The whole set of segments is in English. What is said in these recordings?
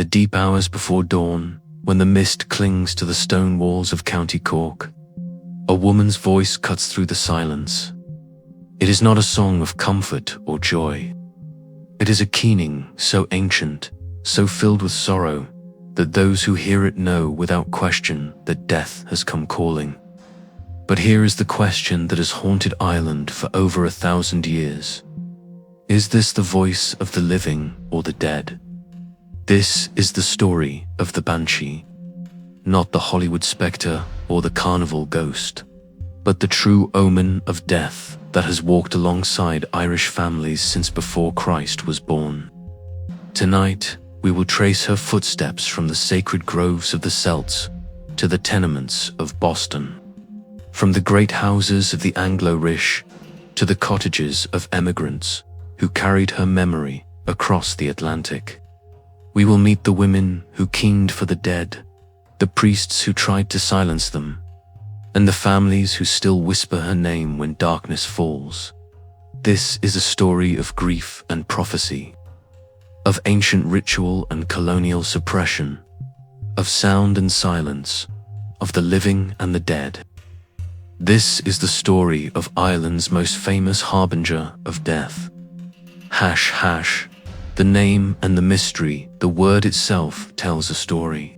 the deep hours before dawn, when the mist clings to the stone walls of County Cork, a woman's voice cuts through the silence. It is not a song of comfort or joy. It is a keening so ancient, so filled with sorrow, that those who hear it know without question that death has come calling. But here is the question that has haunted Ireland for over 1,000 years. Is this the voice of the living or the dead? This is the story of the Banshee, not the Hollywood spectre or the carnival ghost, but the true omen of death that has walked alongside Irish families since before Christ was born. Tonight, we will trace her footsteps from the sacred groves of the Celts to the tenements of Boston, from the great houses of the Anglo-Irish to the cottages of emigrants who carried her memory across the Atlantic. We will meet the women who keened for the dead, the priests who tried to silence them, and the families who still whisper her name when darkness falls. This is a story of grief and prophecy, of ancient ritual and colonial suppression, of sound and silence, of the living and the dead. This is the story of Ireland's most famous harbinger of death. Hash Hash, the name and the mystery, the word itself tells a story.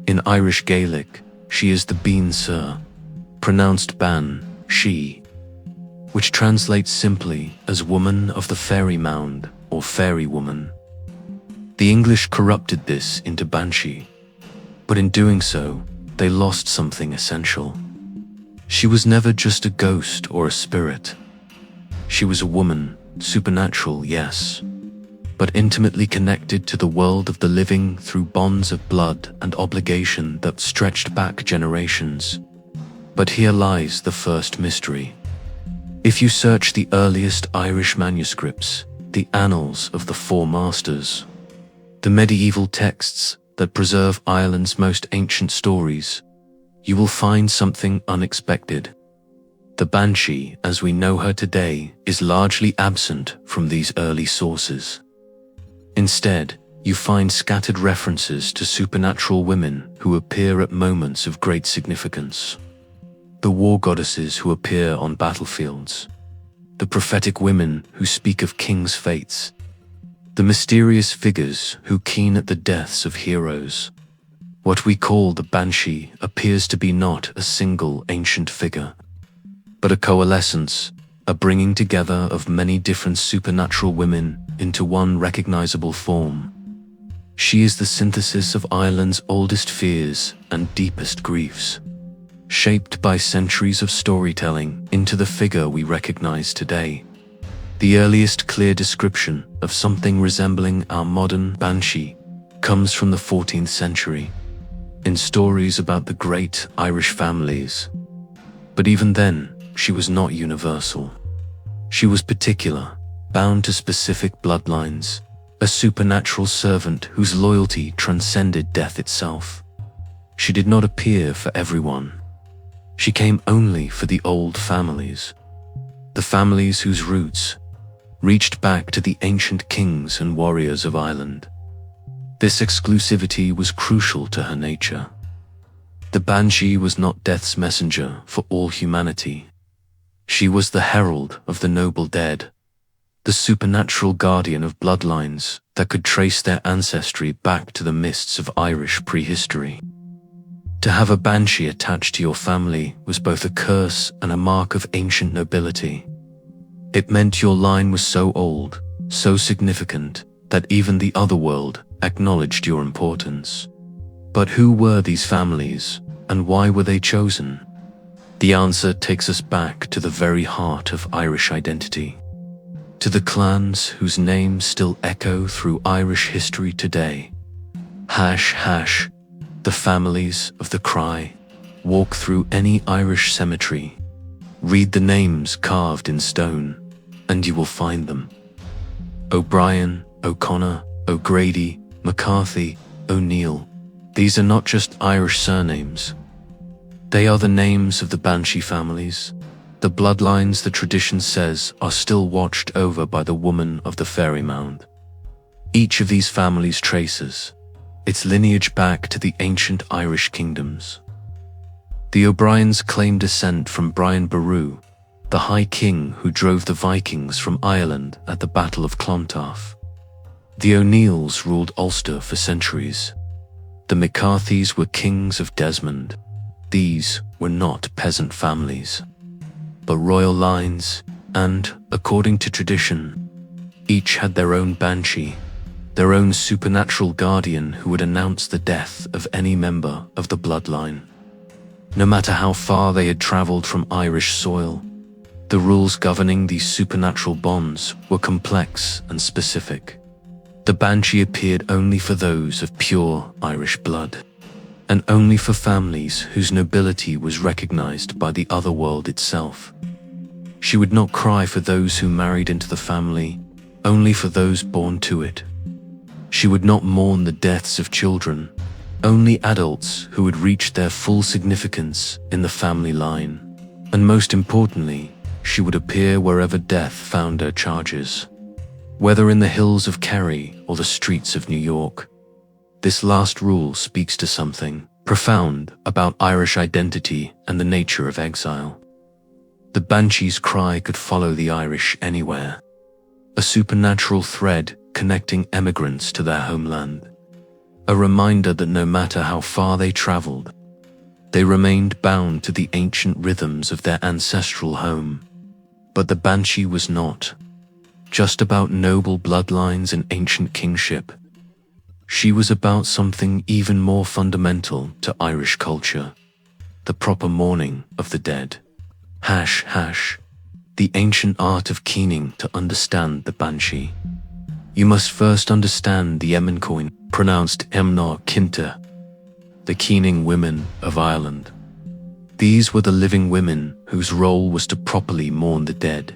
In Irish Gaelic, she is the Bean Sir, pronounced Banshee, which translates simply as woman of the fairy mound or fairy woman. The English corrupted this into Banshee, but in doing so, they lost something essential. She was never just a ghost or a spirit. She was a woman, supernatural, yes, but intimately connected to the world of the living through bonds of blood and obligation that stretched back generations. But here lies the first mystery. If you search the earliest Irish manuscripts, the annals of the Four Masters, the medieval texts that preserve Ireland's most ancient stories, you will find something unexpected. The Banshee, as we know her today, is largely absent from these early sources. Instead, you find scattered references to supernatural women who appear at moments of great significance. The war goddesses who appear on battlefields, the prophetic women who speak of kings' fates, the mysterious figures who keen at the deaths of heroes. What we call the Banshee appears to be not a single ancient figure, but a coalescence, a bringing together of many different supernatural women into one recognizable form. She is the synthesis of Ireland's oldest fears and deepest griefs, shaped by centuries of storytelling into the figure we recognize today. The earliest clear description of something resembling our modern Banshee comes from the 14th century, in stories about the great Irish families. But even then, she was not universal. She was particular, bound to specific bloodlines, a supernatural servant whose loyalty transcended death itself. She did not appear for everyone. She came only for the old families, the families whose roots reached back to the ancient kings and warriors of Ireland. This exclusivity was crucial to her nature. The Banshee was not death's messenger for all humanity. She was the herald of the noble dead, the supernatural guardian of bloodlines that could trace their ancestry back to the mists of Irish prehistory. To have a Banshee attached to your family was both a curse and a mark of ancient nobility. It meant your line was so old, so significant, that even the otherworld acknowledged your importance. But who were these families, and why were they chosen? The answer takes us back to the very heart of Irish identity, to the clans whose names still echo through Irish history today. Hash Hash, the families of the Cry. Walk through any Irish cemetery, read the names carved in stone, and you will find them. O'Brien, O'Connor, O'Grady, McCarthy, O'Neill. These are not just Irish surnames. They are the names of the Banshee families, the bloodlines the tradition says are still watched over by the woman of the fairy mound. Each of these families traces, its lineage back to the ancient Irish kingdoms. The O'Briens claim descent from Brian Boru, the High King who drove the Vikings from Ireland at the Battle of Clontarf. The O'Neills ruled Ulster for centuries. The McCarthys were kings of Desmond. These were not peasant families, but royal lines, and, according to tradition, each had their own Banshee, their own supernatural guardian who would announce the death of any member of the bloodline. No matter how far they had traveled from Irish soil, the rules governing these supernatural bonds were complex and specific. The Banshee appeared only for those of pure Irish blood, and only for families whose nobility was recognized by the otherworld itself. She would not cry for those who married into the family, only for those born to it. She would not mourn the deaths of children, only adults who would reach their full significance in the family line. And most importantly, she would appear wherever death found her charges. Whether in the hills of Kerry or the streets of New York, this last rule speaks to something profound about Irish identity and the nature of exile. The Banshee's cry could follow the Irish anywhere, a supernatural thread connecting emigrants to their homeland, a reminder that no matter how far they traveled, they remained bound to the ancient rhythms of their ancestral home. But the Banshee was not just about noble bloodlines and ancient kingship. She was about something even more fundamental to Irish culture, the proper mourning of the dead. The ancient art of keening to understand the Banshee. You must first understand the Coin, pronounced Emna Kinta, the keening women of Ireland. These were the living women whose role was to properly mourn the dead,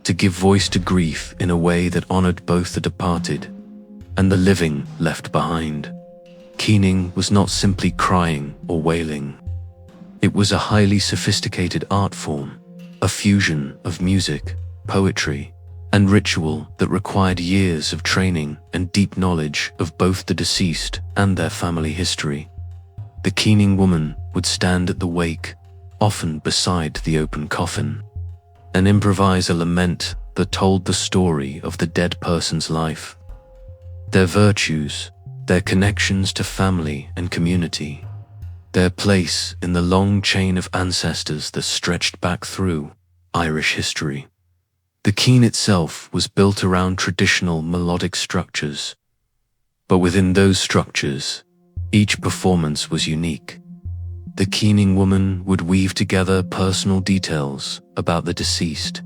to give voice to grief in a way that honored both the departed and the living left behind. Keening was not simply crying or wailing. It was a highly sophisticated art form, a fusion of music, poetry, and ritual that required years of training and deep knowledge of both the deceased and their family history. The keening woman would stand at the wake, often beside the open coffin, and improvise a lament that told the story of the dead person's life, their virtues, their connections to family and community, their place in the long chain of ancestors that stretched back through Irish history. The keen itself was built around traditional melodic structures, but within those structures, each performance was unique. The keening woman would weave together personal details about the deceased,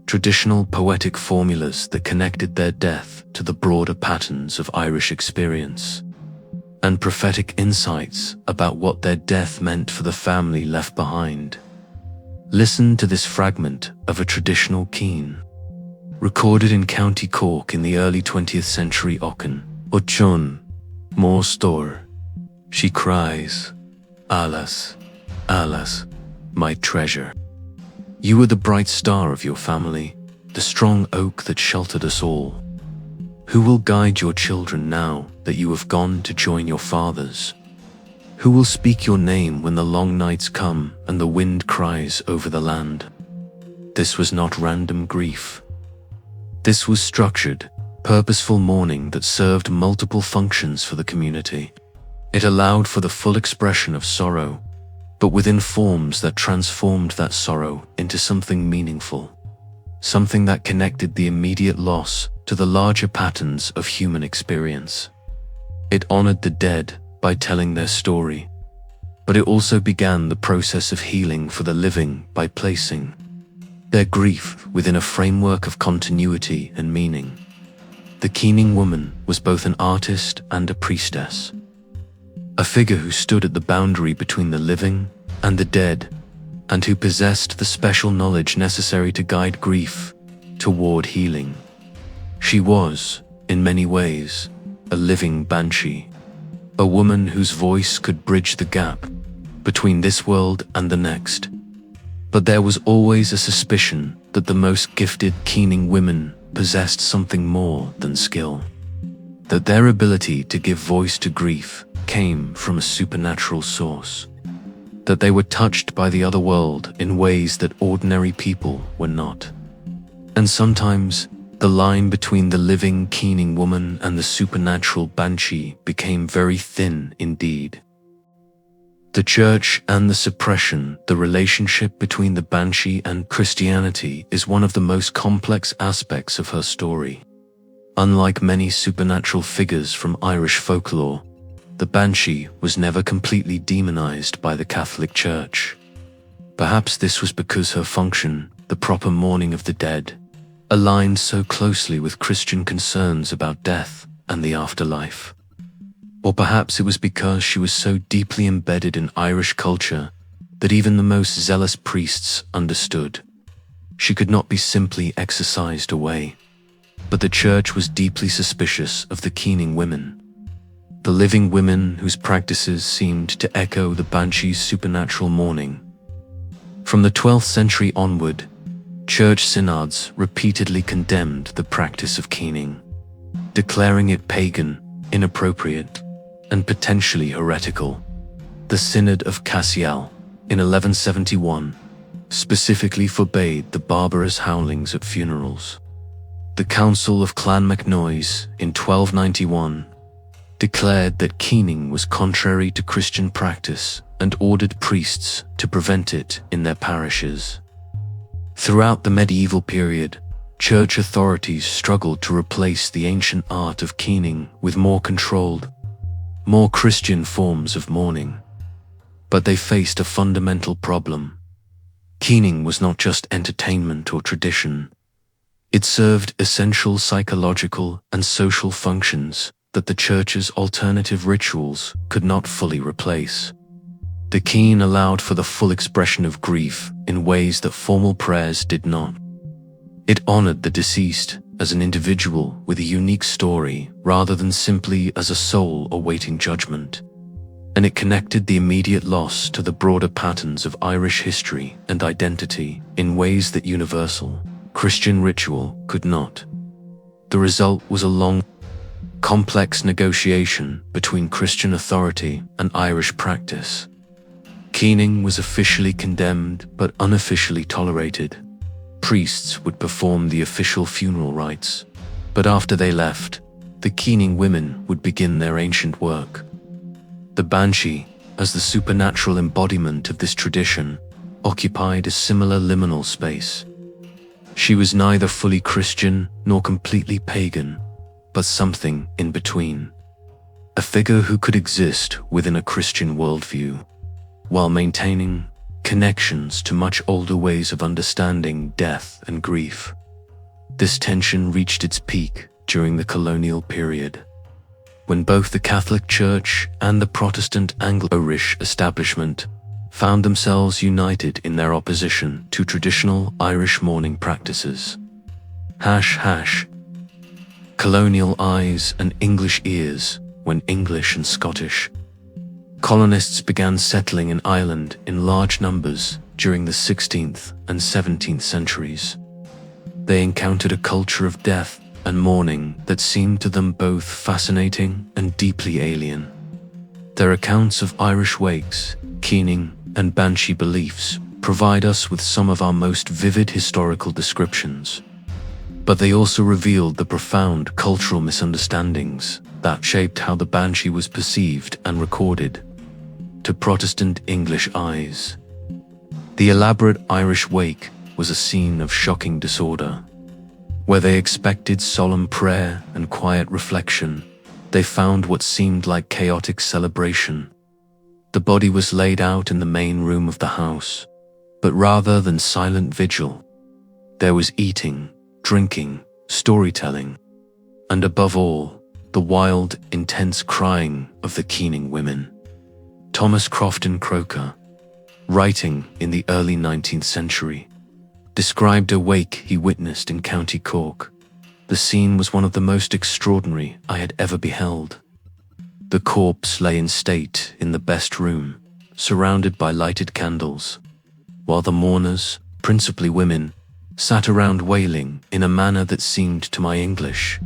traditional poetic formulas that connected their death to the broader patterns of Irish experience, and prophetic insights about what their death meant for the family left behind. Listen to this fragment of a traditional keen, recorded in County Cork in the early 20th century Ochen. Ochun, more store. She cries, "Alas, alas, my treasure. You were the bright star of your family, the strong oak that sheltered us all. Who will guide your children now that you have gone to join your fathers? Who will speak your name when the long nights come and the wind cries over the land?" This was not random grief. This was structured, purposeful mourning that served multiple functions for the community. It allowed for the full expression of sorrow, but within forms that transformed that sorrow into something meaningful, something that connected the immediate loss to the larger patterns of human experience. It honored the dead by telling their story, but it also began the process of healing for the living by placing their grief within a framework of continuity and meaning. The keening woman was both an artist and a priestess, a figure who stood at the boundary between the living and the dead, and who possessed the special knowledge necessary to guide grief toward healing. She was, in many ways, a living banshee, a woman whose voice could bridge the gap between this world and the next. But there was always a suspicion that the most gifted keening women possessed something more than skill. that their ability to give voice to grief came from a supernatural source, that they were touched by the other world in ways that ordinary people were not. And sometimes, the line between the living keening woman and the supernatural Banshee became very thin indeed. The Church and the Suppression, the relationship between the Banshee and Christianity, is one of the most complex aspects of her story. Unlike many supernatural figures from Irish folklore, the Banshee was never completely demonized by the Catholic Church. Perhaps this was because her function, the proper mourning of the dead, aligned so closely with Christian concerns about death and the afterlife. Or perhaps it was because she was so deeply embedded in Irish culture that even the most zealous priests understood. She could not be simply exorcised away. But the Church was deeply suspicious of the keening women, the living women whose practices seemed to echo the Banshee's supernatural mourning. From the 12th century onward, Church Synods repeatedly condemned the practice of keening, declaring it pagan, inappropriate, and potentially heretical. The Synod of Exile, in 1171, specifically forbade the barbarous howlings at funerals. The Council of Clonmacnoise, in 1291, declared that keening was contrary to Christian practice and ordered priests to prevent it in their parishes. Throughout the medieval period, Church authorities struggled to replace the ancient art of keening with more controlled, more Christian forms of mourning. But they faced a fundamental problem. Keening was not just entertainment or tradition. It served essential psychological and social functions that the Church's alternative rituals could not fully replace. The keen allowed for the full expression of grief in ways that formal prayers did not. It honored the deceased as an individual with a unique story rather than simply as a soul awaiting judgment. And it connected the immediate loss to the broader patterns of Irish history and identity in ways that universal Christian ritual could not. The result was a long, complex negotiation between Christian authority and Irish practice. Keening was officially condemned but unofficially tolerated. Priests would perform the official funeral rites, but after they left, the keening women would begin their ancient work. The Banshee, as the supernatural embodiment of this tradition, occupied a similar liminal space. She was neither fully Christian nor completely pagan, but something in between. A figure who could exist within a Christian worldview, while maintaining connections to much older ways of understanding death and grief. This tension reached its peak during the colonial period, when both the Catholic Church and the Protestant Anglo-Irish establishment found themselves united in their opposition to traditional Irish mourning practices. Colonial eyes and English ears when English and Scottish colonists began settling in Ireland in large numbers during the 16th and 17th centuries. They encountered a culture of death and mourning that seemed to them both fascinating and deeply alien. Their accounts of Irish wakes, keening, and Banshee beliefs provide us with some of our most vivid historical descriptions. But they also revealed the profound cultural misunderstandings that shaped how the Banshee was perceived and recorded. To Protestant English eyes, the elaborate Irish wake was a scene of shocking disorder. Where they expected solemn prayer and quiet reflection, they found what seemed like chaotic celebration. The body was laid out in the main room of the house, but rather than silent vigil, there was eating, drinking, storytelling, and above all, the wild, intense crying of the keening women. Thomas Crofton Croker, writing in the early 19th century, described a wake he witnessed in County Cork. The scene was one of the most extraordinary I had ever beheld. The corpse lay in state in the best room, surrounded by lighted candles, while the mourners, principally women, sat around wailing in a manner that seemed to my English,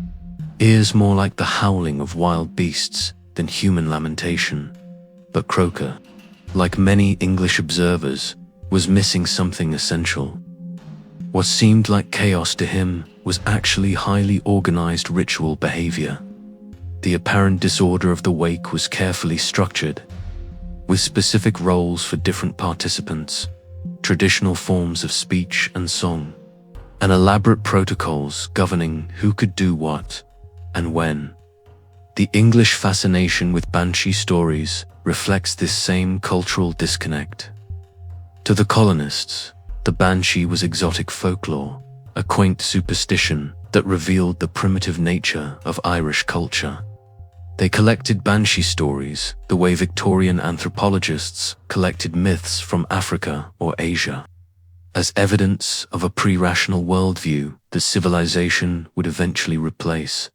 ears more like the howling of wild beasts than human lamentation. But Croker, like many English observers, was missing something essential. What seemed like chaos to him was actually highly organized ritual behavior. The apparent disorder of the wake was carefully structured, with specific roles for different participants, traditional forms of speech and song, and elaborate protocols governing who could do what and when. The English fascination with Banshee stories reflects this same cultural disconnect. To the colonists, the Banshee was exotic folklore, a quaint superstition that revealed the primitive nature of Irish culture. They collected Banshee stories the way Victorian anthropologists collected myths from Africa or Asia, as evidence of a pre-rational worldview that civilization would eventually replace.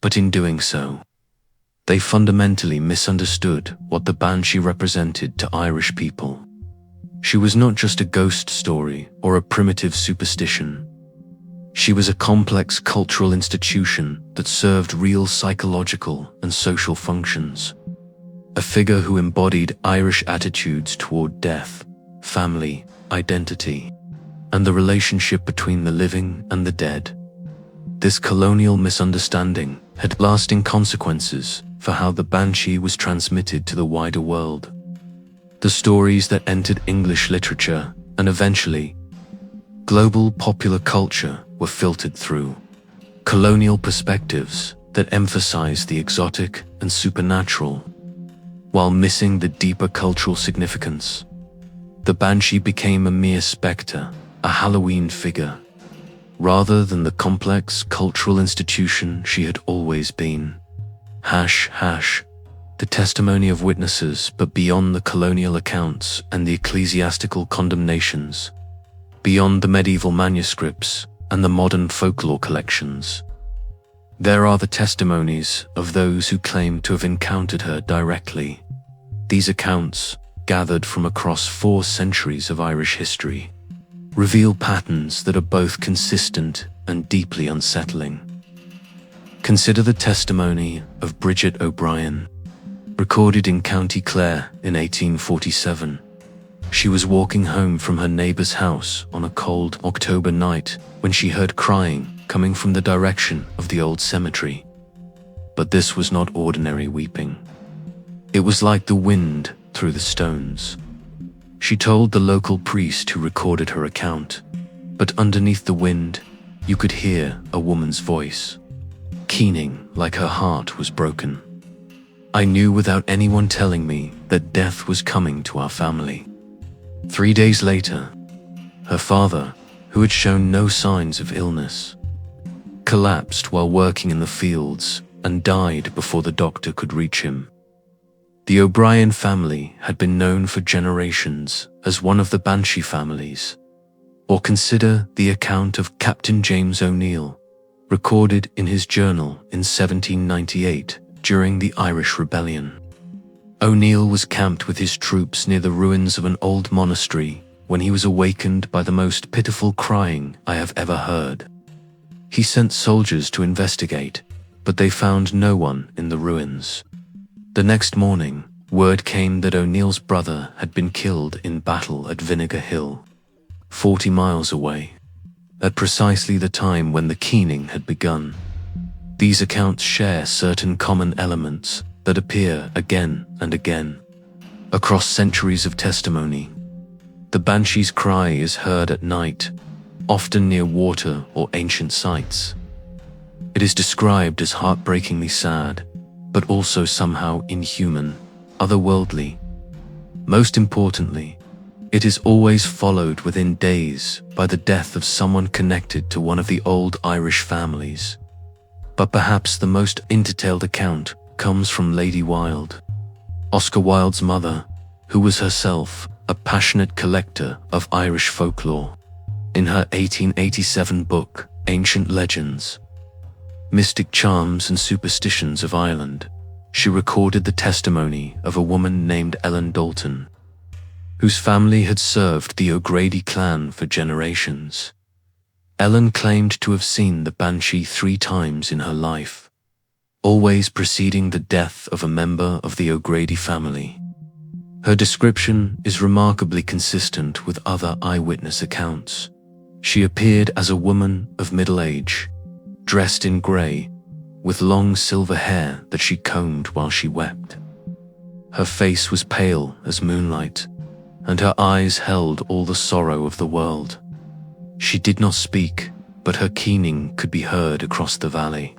But in doing so, they fundamentally misunderstood what the Banshee represented to Irish people. She was not just a ghost story or a primitive superstition. She was a complex cultural institution that served real psychological and social functions. A figure who embodied Irish attitudes toward death, family, identity, and the relationship between the living and the dead. This colonial misunderstanding had lasting consequences for how the Banshee was transmitted to the wider world. The stories that entered English literature and eventually global popular culture were filtered through colonial perspectives that emphasized the exotic and supernatural, while missing the deeper cultural significance. The Banshee became a mere spectre, a Halloween figure, rather than the complex cultural institution she had always been. The testimony of witnesses, but beyond the colonial accounts and the ecclesiastical condemnations, beyond the medieval manuscripts and the modern folklore collections. There are the testimonies of those who claim to have encountered her directly. These accounts, gathered from across 4 centuries of Irish history, reveal patterns that are both consistent and deeply unsettling. Consider the testimony of Bridget O'Brien, recorded in County Clare in 1847. She was walking home from her neighbor's house on a cold October night when she heard crying coming from the direction of the old cemetery. But this was not ordinary weeping. It was like the wind through the stones. She told the local priest who recorded her account, but underneath the wind, you could hear a woman's voice, keening like her heart was broken. I knew without anyone telling me that death was coming to our family. 3 days later, her father, who had shown no signs of illness, collapsed while working in the fields and died before the doctor could reach him. The O'Brien family had been known for generations as one of the Banshee families. Or consider the account of Captain James O'Neill, recorded in his journal in 1798 during the Irish Rebellion. O'Neill was camped with his troops near the ruins of an old monastery when he was awakened by the most pitiful crying I have ever heard. He sent soldiers to investigate, but they found no one in the ruins. The next morning, word came that O'Neill's brother had been killed in battle at Vinegar Hill, 40 miles away, at precisely the time when the keening had begun. These accounts share certain common elements that appear again and again across centuries of testimony. The Banshee's cry is heard at night, often near water or ancient sites. It is described as heartbreakingly sad, but also somehow inhuman, otherworldly. Most importantly, it is always followed within days by the death of someone connected to one of the old Irish families. But perhaps the most detailed account comes from Lady Wilde, Oscar Wilde's mother, who was herself a passionate collector of Irish folklore. In her 1887 book, Ancient Legends, Mystic Charms and Superstitions of Ireland, she recorded the testimony of a woman named Ellen Dalton, whose family had served the O'Grady clan for generations. Ellen claimed to have seen the Banshee 3 times in her life, always preceding the death of a member of the O'Grady family. Her description is remarkably consistent with other eyewitness accounts. She appeared as a woman of middle age, dressed in grey, with long silver hair that she combed while she wept. Her face was pale as moonlight, and her eyes held all the sorrow of the world. She did not speak, but her keening could be heard across the valley,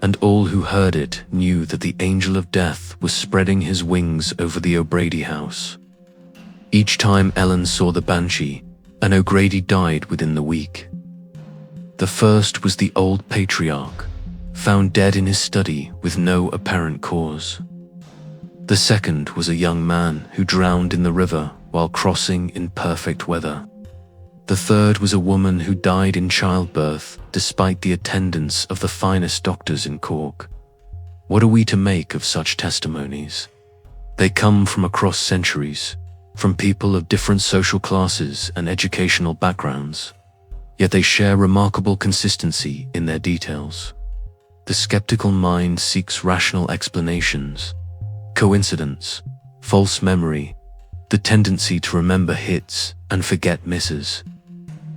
and all who heard it knew that the angel of death was spreading his wings over the O'Grady house. Each time Ellen saw the Banshee, an O'Grady died within the week. The first was the old patriarch, found dead in his study with no apparent cause. The second was a young man who drowned in the river while crossing in perfect weather. The third was a woman who died in childbirth despite the attendance of the finest doctors in Cork. What are we to make of such testimonies? They come from across centuries, from people of different social classes and educational backgrounds, yet they share remarkable consistency in their details. The skeptical mind seeks rational explanations, coincidence, false memory, the tendency to remember hits and forget misses.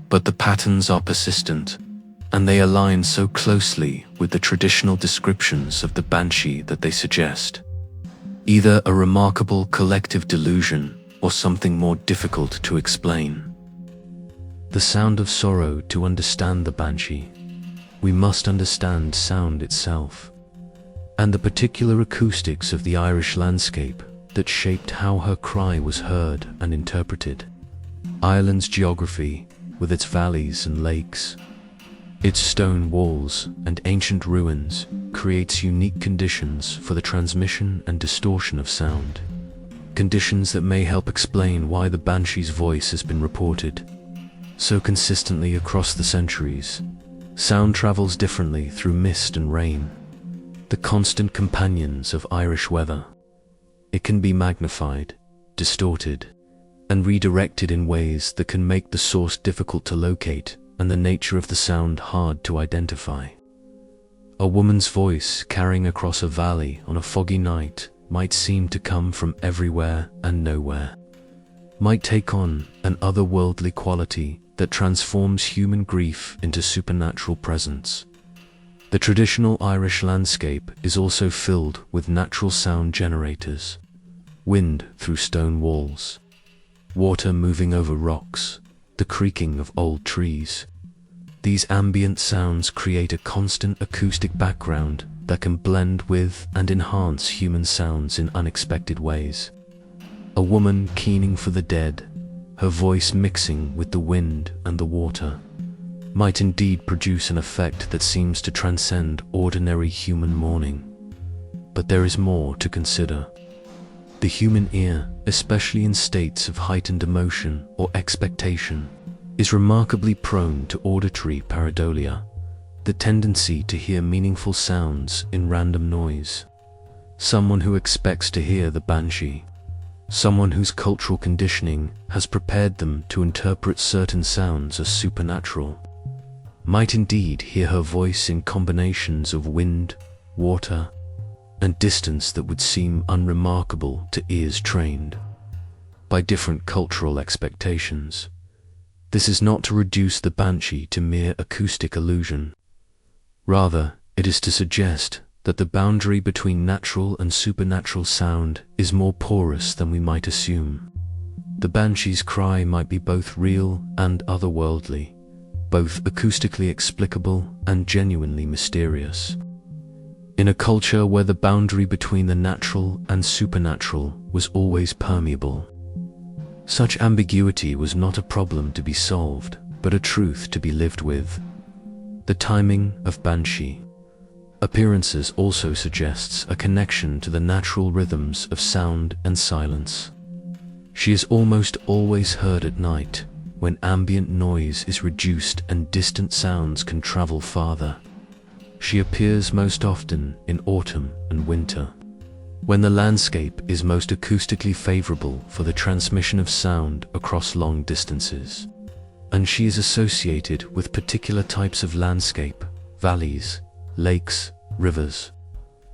But the patterns are persistent, and they align so closely with the traditional descriptions of the Banshee that they suggest either a remarkable collective delusion or something more difficult to explain. The sound of sorrow. To understand the Banshee, we must understand sound itself, and the particular acoustics of the Irish landscape that shaped how her cry was heard and interpreted. Ireland's geography, with its valleys and lakes, its stone walls and ancient ruins, creates unique conditions for the transmission and distortion of sound. Conditions that may help explain why the Banshee's voice has been reported so consistently across the centuries. Sound travels differently through mist and rain, the constant companions of Irish weather. It can be magnified, distorted, and redirected in ways that can make the source difficult to locate and the nature of the sound hard to identify. A woman's voice carrying across a valley on a foggy night might seem to come from everywhere and nowhere, might take on an otherworldly quality that transforms human grief into supernatural presence. The traditional Irish landscape is also filled with natural sound generators: wind through stone walls, water moving over rocks, the creaking of old trees. These ambient sounds create a constant acoustic background that can blend with and enhance human sounds in unexpected ways. A woman keening for the dead, her voice mixing with the wind and the water, might indeed produce an effect that seems to transcend ordinary human mourning. But there is more to consider. The human ear, especially in states of heightened emotion or expectation, is remarkably prone to auditory pareidolia, the tendency to hear meaningful sounds in random noise. Someone who expects to hear the Banshee, someone whose cultural conditioning has prepared them to interpret certain sounds as supernatural, might indeed hear her voice in combinations of wind, water, and distance that would seem unremarkable to ears trained by different cultural expectations. This is not to reduce the Banshee to mere acoustic illusion. Rather, it is to suggest that the boundary between natural and supernatural sound is more porous than we might assume. The Banshee's cry might be both real and otherworldly, both acoustically explicable and genuinely mysterious. In a culture where the boundary between the natural and supernatural was always permeable, such ambiguity was not a problem to be solved, but a truth to be lived with. The timing of Banshee appearances also suggests a connection to the natural rhythms of sound and silence. She is almost always heard at night, when ambient noise is reduced and distant sounds can travel farther. She appears most often in autumn and winter, when the landscape is most acoustically favorable for the transmission of sound across long distances. and she is associated with particular types of landscape, valleys, lakes, rivers,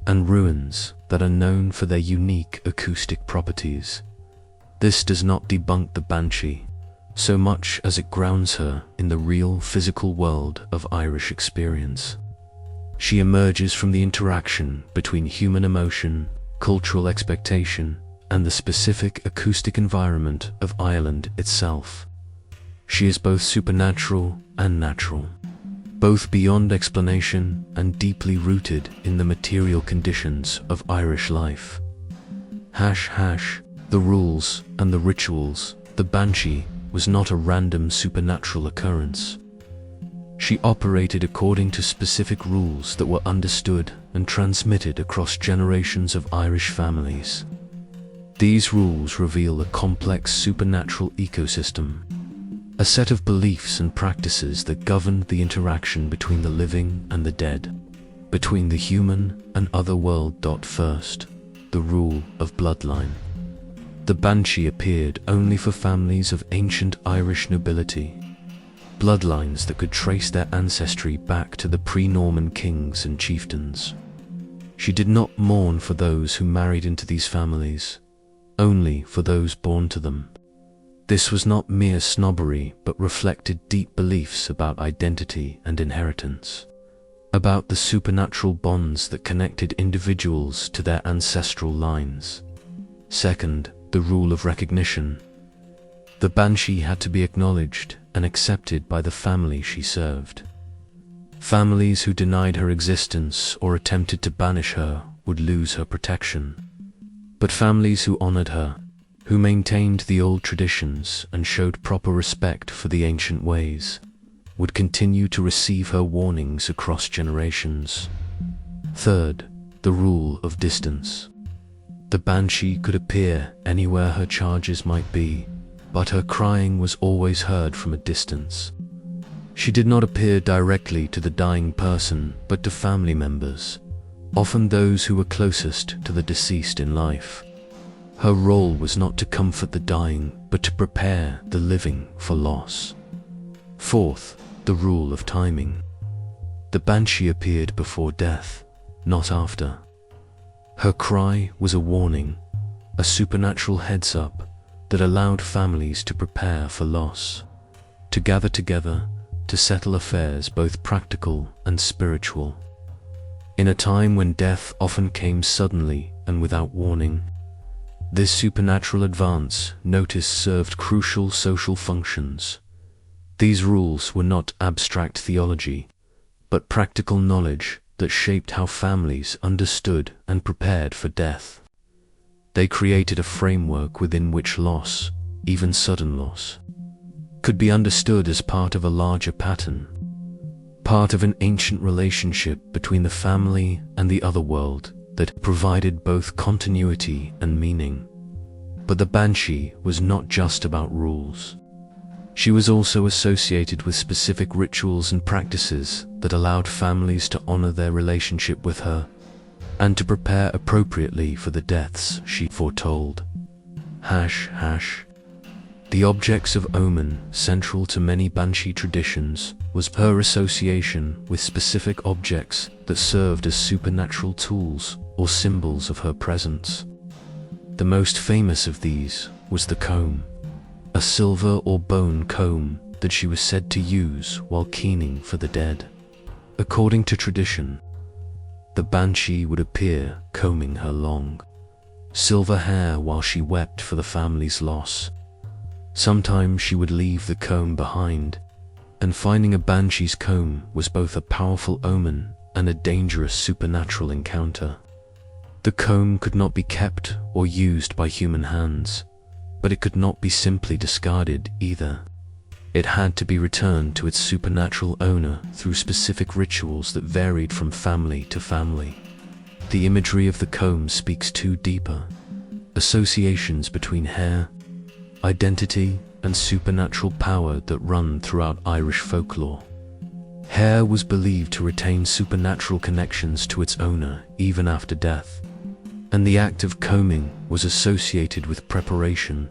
and ruins that are known for their unique acoustic properties. This does not debunk the Banshee, so much as it grounds her in the real physical world of Irish experience. She emerges from the interaction between human emotion, cultural expectation, and the specific acoustic environment of Ireland itself. She is both supernatural and natural, both beyond explanation and deeply rooted in the material conditions of Irish life. The rules and the rituals. The Banshee was not a random supernatural occurrence. She operated according to specific rules that were understood and transmitted across generations of Irish families. These rules reveal a complex supernatural ecosystem, a set of beliefs and practices that govern the interaction between the living and the dead, between the human and other world. First, the rule of bloodline. The Banshee appeared only for families of ancient Irish nobility, bloodlines that could trace their ancestry back to the pre-Norman kings and chieftains. She did not mourn for those who married into these families, only for those born to them. This was not mere snobbery, but reflected deep beliefs about identity and inheritance, about the supernatural bonds that connected individuals to their ancestral lines. Second, the rule of recognition. The Banshee had to be acknowledged and accepted by the family she served. Families who denied her existence or attempted to banish her would lose her protection. But families who honored her, who maintained the old traditions and showed proper respect for the ancient ways, would continue to receive her warnings across generations. Third, the rule of distance. The Banshee could appear anywhere her charges might be, but her crying was always heard from a distance. She did not appear directly to the dying person, but to family members, often those who were closest to the deceased in life. Her role was not to comfort the dying, but to prepare the living for loss. Fourth, the rule of timing. The Banshee appeared before death, not after. Her cry was a warning, a supernatural heads-up that allowed families to prepare for loss, to gather together, to settle affairs both practical and spiritual. In a time when death often came suddenly and without warning, this supernatural advance notice served crucial social functions. These rules were not abstract theology, but practical knowledge that shaped how families understood and prepared for death. They created a framework within which loss, even sudden loss, could be understood as part of a larger pattern, part of an ancient relationship between the family and the other world that provided both continuity and meaning. But the Banshee was not just about rules. She was also associated with specific rituals and practices that allowed families to honor their relationship with her and to prepare appropriately for the deaths she foretold. The objects of Omen, central to many Banshee traditions, was her association with specific objects that served as supernatural tools or symbols of her presence. The most famous of these was the comb, a silver or bone comb that she was said to use while keening for the dead. According to tradition, the Banshee would appear combing her long, silver hair while she wept for the family's loss. Sometimes she would leave the comb behind, and finding a Banshee's comb was both a powerful omen and a dangerous supernatural encounter. The comb could not be kept or used by human hands, but it could not be simply discarded either. It had to be returned to its supernatural owner through specific rituals that varied from family to family. The imagery of the comb speaks to deeper associations between hair, identity, and supernatural power that run throughout Irish folklore. Hair was believed to retain supernatural connections to its owner even after death, and the act of combing was associated with preparation,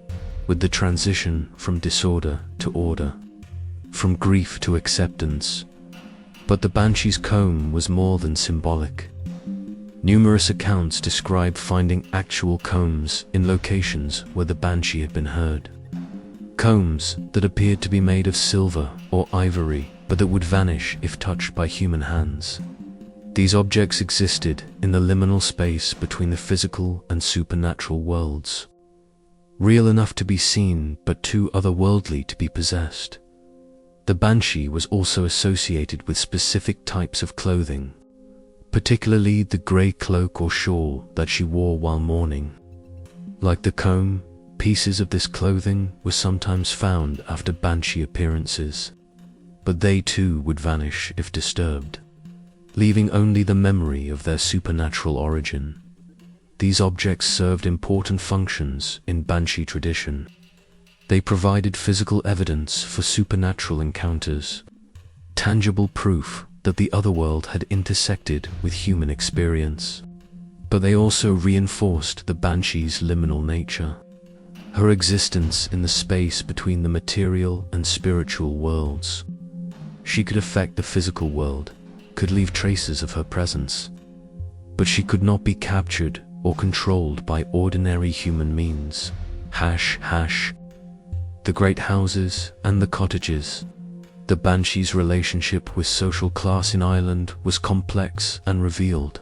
with the transition from disorder to order. from grief to acceptance. But the Banshee's comb was more than symbolic. Numerous accounts describe finding actual combs in locations where the Banshee had been heard. Combs that appeared to be made of silver or ivory, but that would vanish if touched by human hands. These objects existed in the liminal space between the physical and supernatural worlds. Real enough to be seen, but too otherworldly to be possessed. The Banshee was also associated with specific types of clothing, particularly the grey cloak or shawl that she wore while mourning. Like the comb, pieces of this clothing were sometimes found after Banshee appearances, but they too would vanish if disturbed, leaving only the memory of their supernatural origin. These objects served important functions in Banshee tradition. They provided physical evidence for supernatural encounters, tangible proof that the otherworld had intersected with human experience. But they also reinforced the Banshee's liminal nature, her existence in the space between the material and spiritual worlds. She could affect the physical world, could leave traces of her presence, but she could not be captured or controlled by ordinary human means. The great houses and the cottages. The Banshee's relationship with social class in Ireland was complex and revealed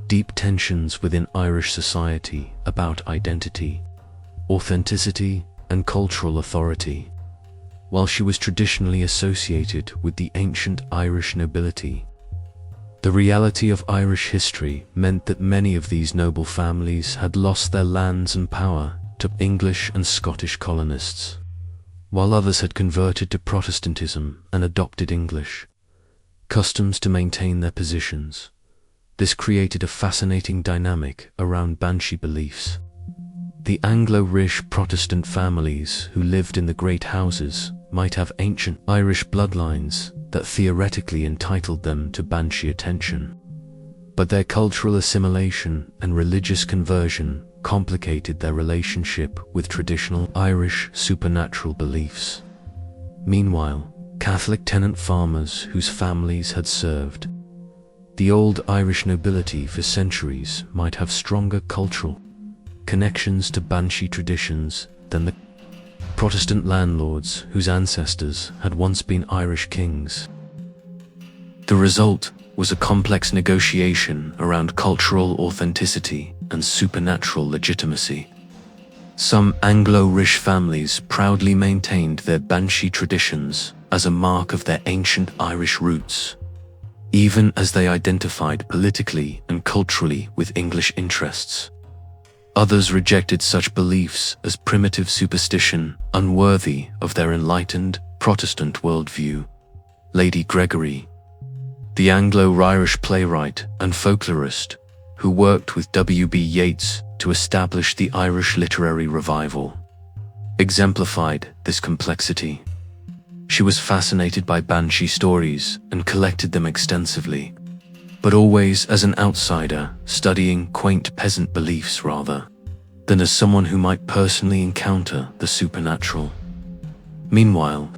deep tensions within Irish society about identity, authenticity, and cultural authority. While she was traditionally associated with the ancient Irish nobility, the reality of Irish history meant that many of these noble families had lost their lands and power to English and Scottish colonists, while others had converted to Protestantism and adopted English customs to maintain their positions. This created a fascinating dynamic around Banshee beliefs. The Anglo-Irish Protestant families who lived in the great houses might have ancient Irish bloodlines that theoretically entitled them to Banshee attention. But their cultural assimilation and religious conversion complicated their relationship with traditional Irish supernatural beliefs. Meanwhile, Catholic tenant farmers whose families had served the old Irish nobility for centuries might have stronger cultural connections to Banshee traditions than the Protestant landlords whose ancestors had once been Irish kings. The result was a complex negotiation around cultural authenticity and supernatural legitimacy. Some Anglo-Irish families proudly maintained their Banshee traditions as a mark of their ancient Irish roots, even as they identified politically and culturally with English interests. Others rejected such beliefs as primitive superstition, unworthy of their enlightened Protestant worldview. Lady Gregory, the Anglo-Irish playwright and folklorist who worked with W.B. Yeats to establish the Irish literary revival, exemplified this complexity. She was fascinated by Banshee stories and collected them extensively, but always as an outsider, studying quaint peasant beliefs rather than as someone who might personally encounter the supernatural. Meanwhile,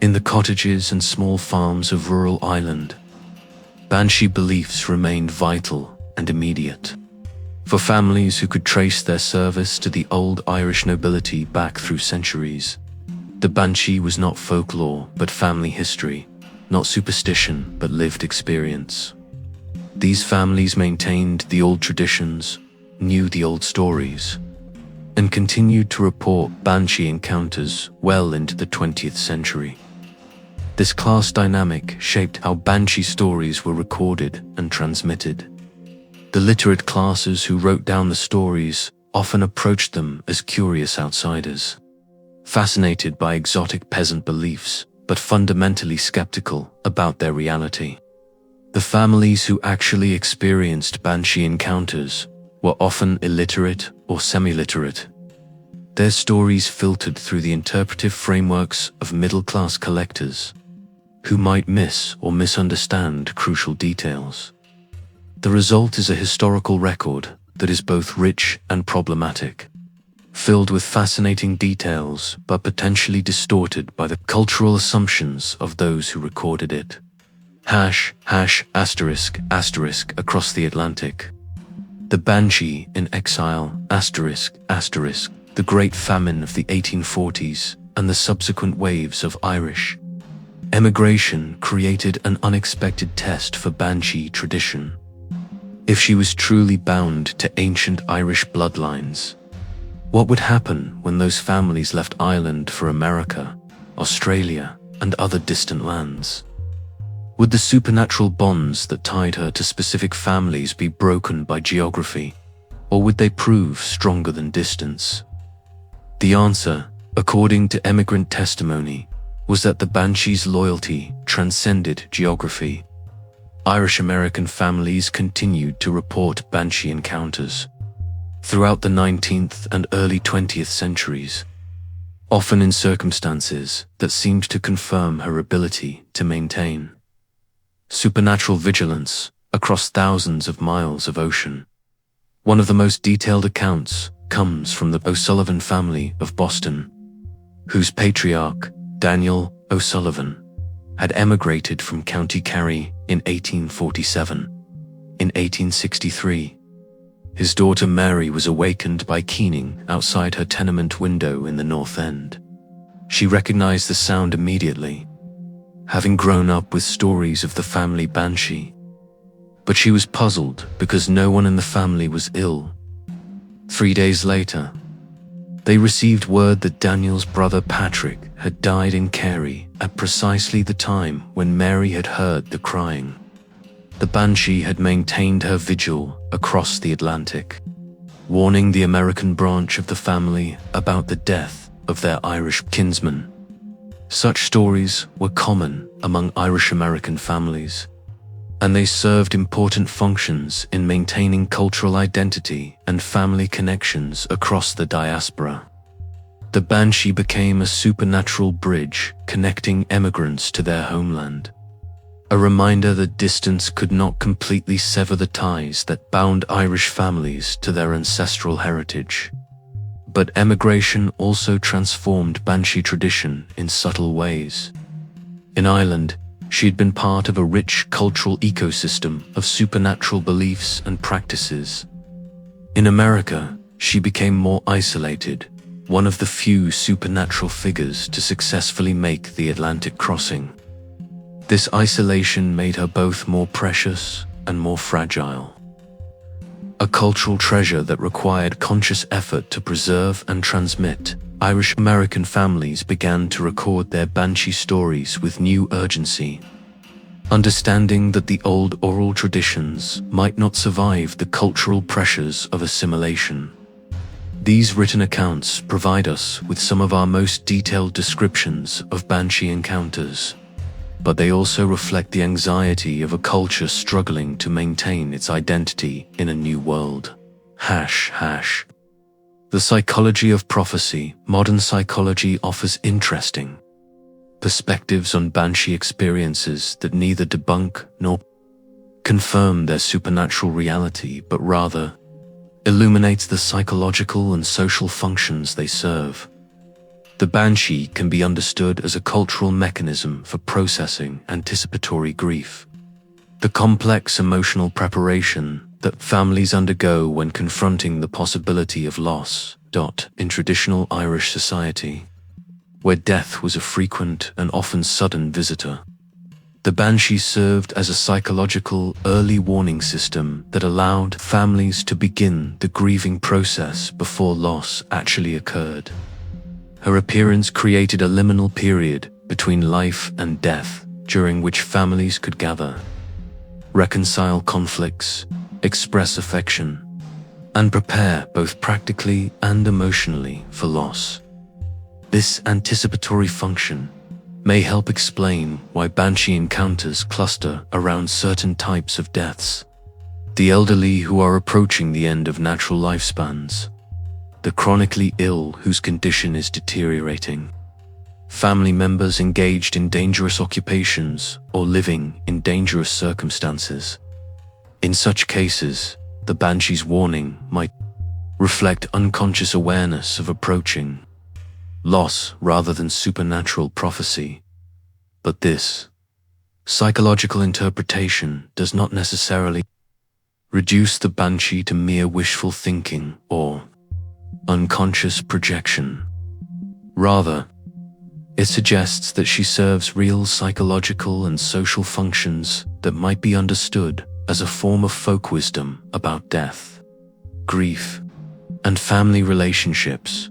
in the cottages and small farms of rural Ireland, Banshee beliefs remained vital and immediate. For families who could trace their service to the old Irish nobility back through centuries, the Banshee was not folklore but family history, not superstition but lived experience. These families maintained the old traditions, knew the old stories, and continued to report Banshee encounters well into the 20th century. This class dynamic shaped how Banshee stories were recorded and transmitted. The literate classes who wrote down the stories often approached them as curious outsiders, fascinated by exotic peasant beliefs, but fundamentally skeptical about their reality. The families who actually experienced Banshee encounters were often illiterate or semi-literate. Their stories filtered through the interpretive frameworks of middle-class collectors, who might miss or misunderstand crucial details. The result is a historical record that is both rich and problematic. filled with fascinating details but potentially distorted by the cultural assumptions of those who recorded it. **** across the Atlantic. The Banshee in Exile, ***, the Great Famine of the 1840s and the subsequent waves of Irish emigration created an unexpected test for Banshee tradition. If she was truly bound to ancient Irish bloodlines, what would happen when those families left Ireland for America, Australia, and other distant lands? Would the supernatural bonds that tied her to specific families be broken by geography, or would they prove stronger than distance? The answer, according to emigrant testimony, was that the Banshee's loyalty transcended geography. Irish-American families continued to report Banshee encounters throughout the 19th and early 20th centuries, often in circumstances that seemed to confirm her ability to maintain supernatural vigilance across thousands of miles of ocean. One of the most detailed accounts comes from the O'Sullivan family of Boston, whose patriarch, Daniel O'Sullivan, had emigrated from County Kerry in 1847. In 1863, his daughter Mary was awakened by keening outside her tenement window in the North End. She recognized the sound immediately, having grown up with stories of the family Banshee. But she was puzzled because no one in the family was ill. 3 days later, they received word that Daniel's brother Patrick had died in Kerry at precisely the time when Mary had heard the crying. The Banshee had maintained her vigil across the Atlantic, warning the American branch of the family about the death of their Irish kinsman. Such stories were common among Irish-American families, and they served important functions in maintaining cultural identity and family connections across the diaspora. The Banshee became a supernatural bridge connecting emigrants to their homeland, a reminder that distance could not completely sever the ties that bound Irish families to their ancestral heritage. But emigration also transformed Banshee tradition in subtle ways. In Ireland, she had been part of a rich cultural ecosystem of supernatural beliefs and practices. In America, she became more isolated, one of the few supernatural figures to successfully make the Atlantic crossing. This isolation made her both more precious and more fragile. A cultural treasure that required conscious effort to preserve and transmit, Irish-American families began to record their Banshee stories with new urgency, understanding that the old oral traditions might not survive the cultural pressures of assimilation. These written accounts provide us with some of our most detailed descriptions of Banshee encounters, but they also reflect the anxiety of a culture struggling to maintain its identity in a new world. The psychology of prophecy. Modern psychology offers interesting perspectives on Banshee experiences that neither debunk nor confirm their supernatural reality, but rather illuminates the psychological and social functions they serve. The Banshee can be understood as a cultural mechanism for processing anticipatory grief, the complex emotional preparation that families undergo when confronting the possibility of loss. In traditional Irish society, where death was a frequent and often sudden visitor, the Banshee served as a psychological early warning system that allowed families to begin the grieving process before loss actually occurred. Her appearance created a liminal period between life and death, during which families could gather, reconcile conflicts, express affection, and prepare both practically and emotionally for loss. This anticipatory function may help explain why Banshee encounters cluster around certain types of deaths: the elderly who are approaching the end of natural lifespans, the chronically ill whose condition is deteriorating, family members engaged in dangerous occupations or living in dangerous circumstances. In such cases, the Banshee's warning might reflect unconscious awareness of approaching loss rather than supernatural prophecy. But this psychological interpretation does not necessarily reduce the Banshee to mere wishful thinking or unconscious projection. Rather, it suggests that she serves real psychological and social functions that might be understood as a form of folk wisdom about death, grief, and family relationships.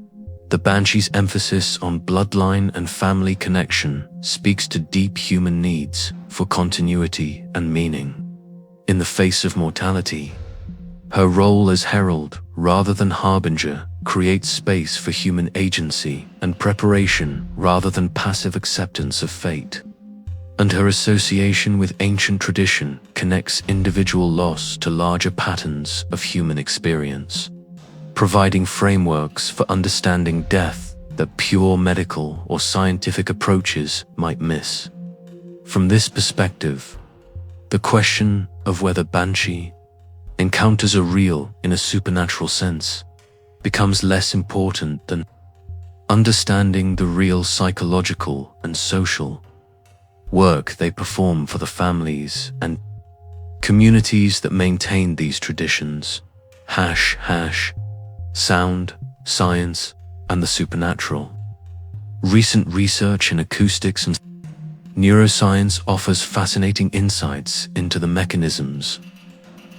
The Banshee's emphasis on bloodline and family connection speaks to deep human needs for continuity and meaning. In the face of mortality, her role as herald rather than harbinger creates space for human agency and preparation rather than passive acceptance of fate. And her association with ancient tradition connects individual loss to larger patterns of human experience, providing frameworks for understanding death that pure medical or scientific approaches might miss. From this perspective, the question of whether Banshee encounters are real in a supernatural sense becomes less important than understanding the real psychological and social work they perform for the families and communities that maintain these traditions. Sound, science, and the supernatural. Recent research in acoustics and neuroscience offers fascinating insights into the mechanisms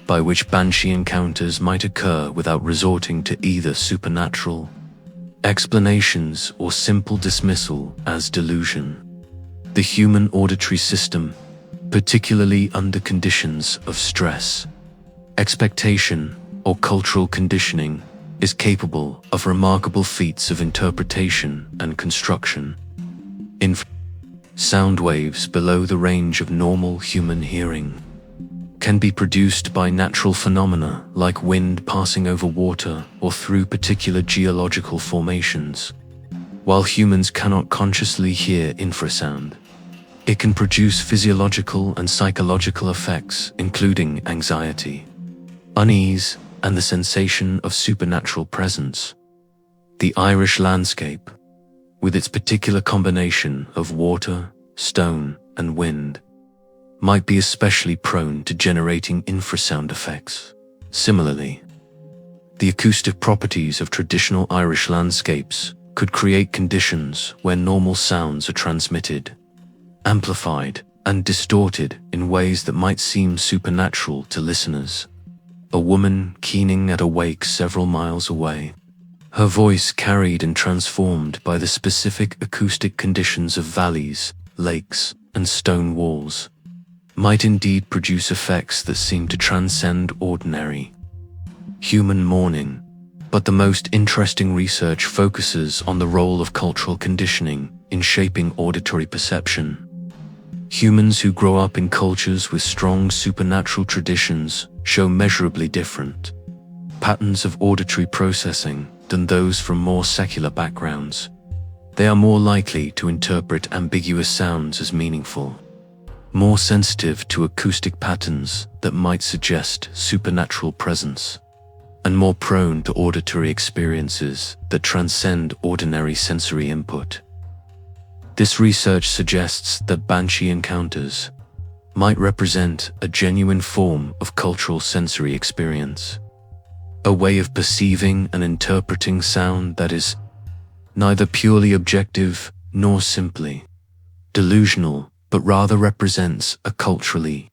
by which Banshee encounters might occur without resorting to either supernatural explanations or simple dismissal as delusion. The human auditory system, particularly under conditions of stress, expectation, or cultural conditioning, is capable of remarkable feats of interpretation and construction. Sound waves below the range of normal human hearing can be produced by natural phenomena like wind passing over water or through particular geological formations. While humans cannot consciously hear infrasound, it can produce physiological and psychological effects, including anxiety, unease, and the sensation of supernatural presence. The Irish landscape, with its particular combination of water, stone, and wind, might be especially prone to generating infrasound effects. Similarly, the acoustic properties of traditional Irish landscapes could create conditions where normal sounds are transmitted, amplified, and distorted in ways that might seem supernatural to listeners. A woman keening at a wake several miles away, her voice carried and transformed by the specific acoustic conditions of valleys, lakes, and stone walls, might indeed produce effects that seem to transcend ordinary human mourning. But the most interesting research focuses on the role of cultural conditioning in shaping auditory perception. Humans who grow up in cultures with strong supernatural traditions show measurably different patterns of auditory processing than those from more secular backgrounds. They are more likely to interpret ambiguous sounds as meaningful, more sensitive to acoustic patterns that might suggest supernatural presence, and more prone to auditory experiences that transcend ordinary sensory input. This research suggests that Banshee encounters might represent a genuine form of cultural sensory experience, a way of perceiving and interpreting sound that is neither purely objective nor simply delusional, but rather represents a culturally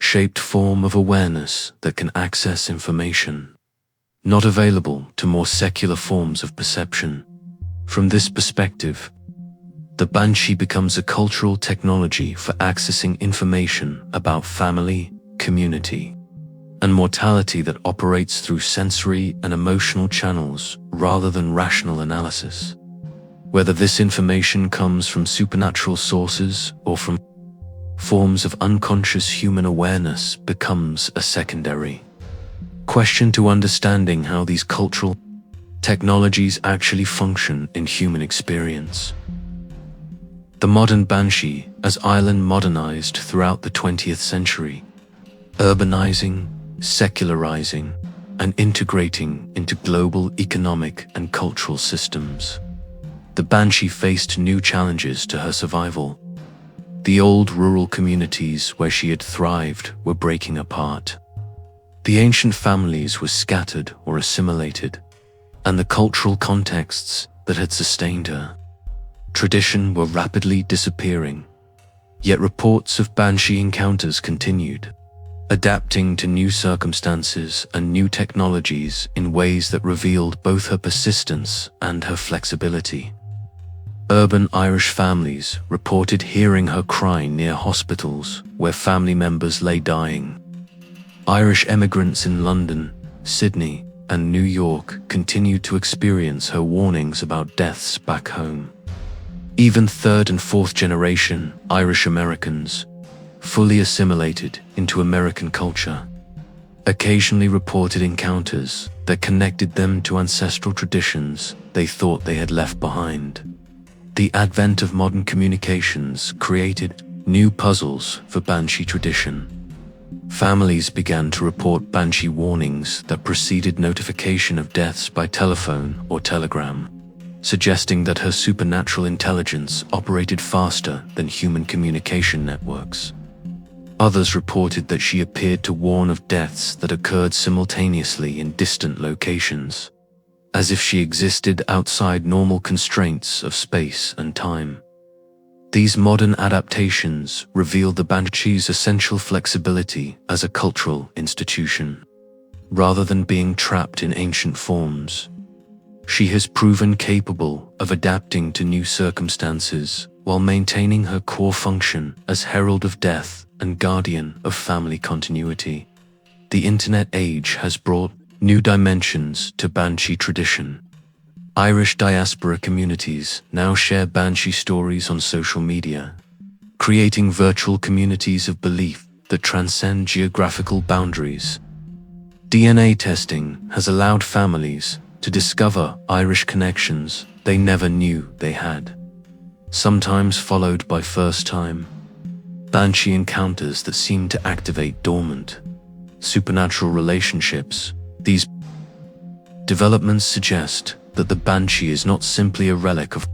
shaped form of awareness that can access information not available to more secular forms of perception. From this perspective, the Banshee becomes a cultural technology for accessing information about family, community, and mortality that operates through sensory and emotional channels rather than rational analysis. Whether this information comes from supernatural sources or from forms of unconscious human awareness becomes a secondary question to understanding how these cultural technologies actually function in human experience. The modern Banshee, as Ireland modernized throughout the 20th century, urbanizing, secularizing, and integrating into global economic and cultural systems. The Banshee faced new challenges to her survival. The old rural communities where she had thrived were breaking apart. The ancient families were scattered or assimilated, and the cultural contexts that had sustained her tradition were rapidly disappearing. Yet reports of Banshee encounters continued, adapting to new circumstances and new technologies in ways that revealed both her persistence and her flexibility. Urban Irish families reported hearing her cry near hospitals where family members lay dying. Irish emigrants in London, Sydney, and New York continued to experience her warnings about deaths back home. Even third and fourth generation Irish Americans, fully assimilated into American culture, occasionally reported encounters that connected them to ancestral traditions they thought they had left behind. The advent of modern communications created new puzzles for Banshee tradition. Families began to report Banshee warnings that preceded notification of deaths by telephone or telegram, suggesting that her supernatural intelligence operated faster than human communication networks. Others reported that she appeared to warn of deaths that occurred simultaneously in distant locations, as if she existed outside normal constraints of space and time. These modern adaptations reveal the Banshee's essential flexibility as a cultural institution. Rather than being trapped in ancient forms, she has proven capable of adapting to new circumstances while maintaining her core function as herald of death and guardian of family continuity. The internet age has brought new dimensions to Banshee tradition. Irish diaspora communities now share Banshee stories on social media, creating virtual communities of belief that transcend geographical boundaries. DNA testing has allowed families to discover Irish connections they never knew they had, sometimes followed by first-time Banshee encounters that seem to activate dormant supernatural relationships. These developments suggest that the Banshee is not simply a relic of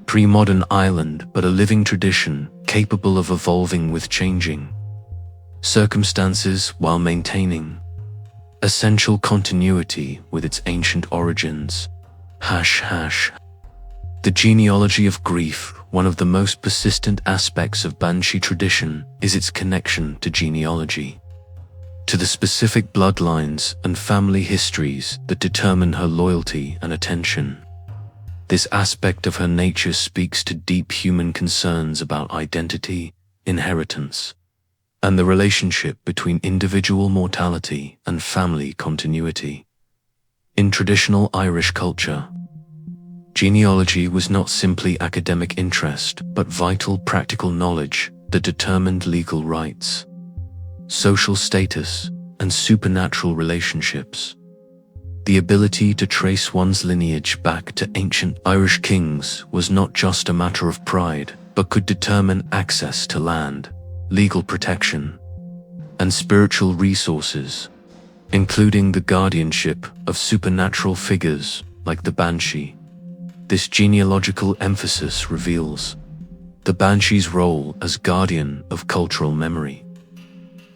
pre-modern Ireland, but a living tradition capable of evolving with changing circumstances while maintaining essential continuity with its ancient origins. The genealogy of grief. One of the most persistent aspects of Banshee tradition is its connection to genealogy, to the specific bloodlines and family histories that determine her loyalty and attention. This aspect of her nature speaks to deep human concerns about identity, inheritance, and the relationship between individual mortality and family continuity. In traditional Irish culture, genealogy was not simply academic interest, but vital practical knowledge that determined legal rights, social status, and supernatural relationships. The ability to trace one's lineage back to ancient Irish kings was not just a matter of pride, but could determine access to land, legal protection, and spiritual resources, including the guardianship of supernatural figures like the Banshee. This genealogical emphasis reveals the Banshee's role as guardian of cultural memory,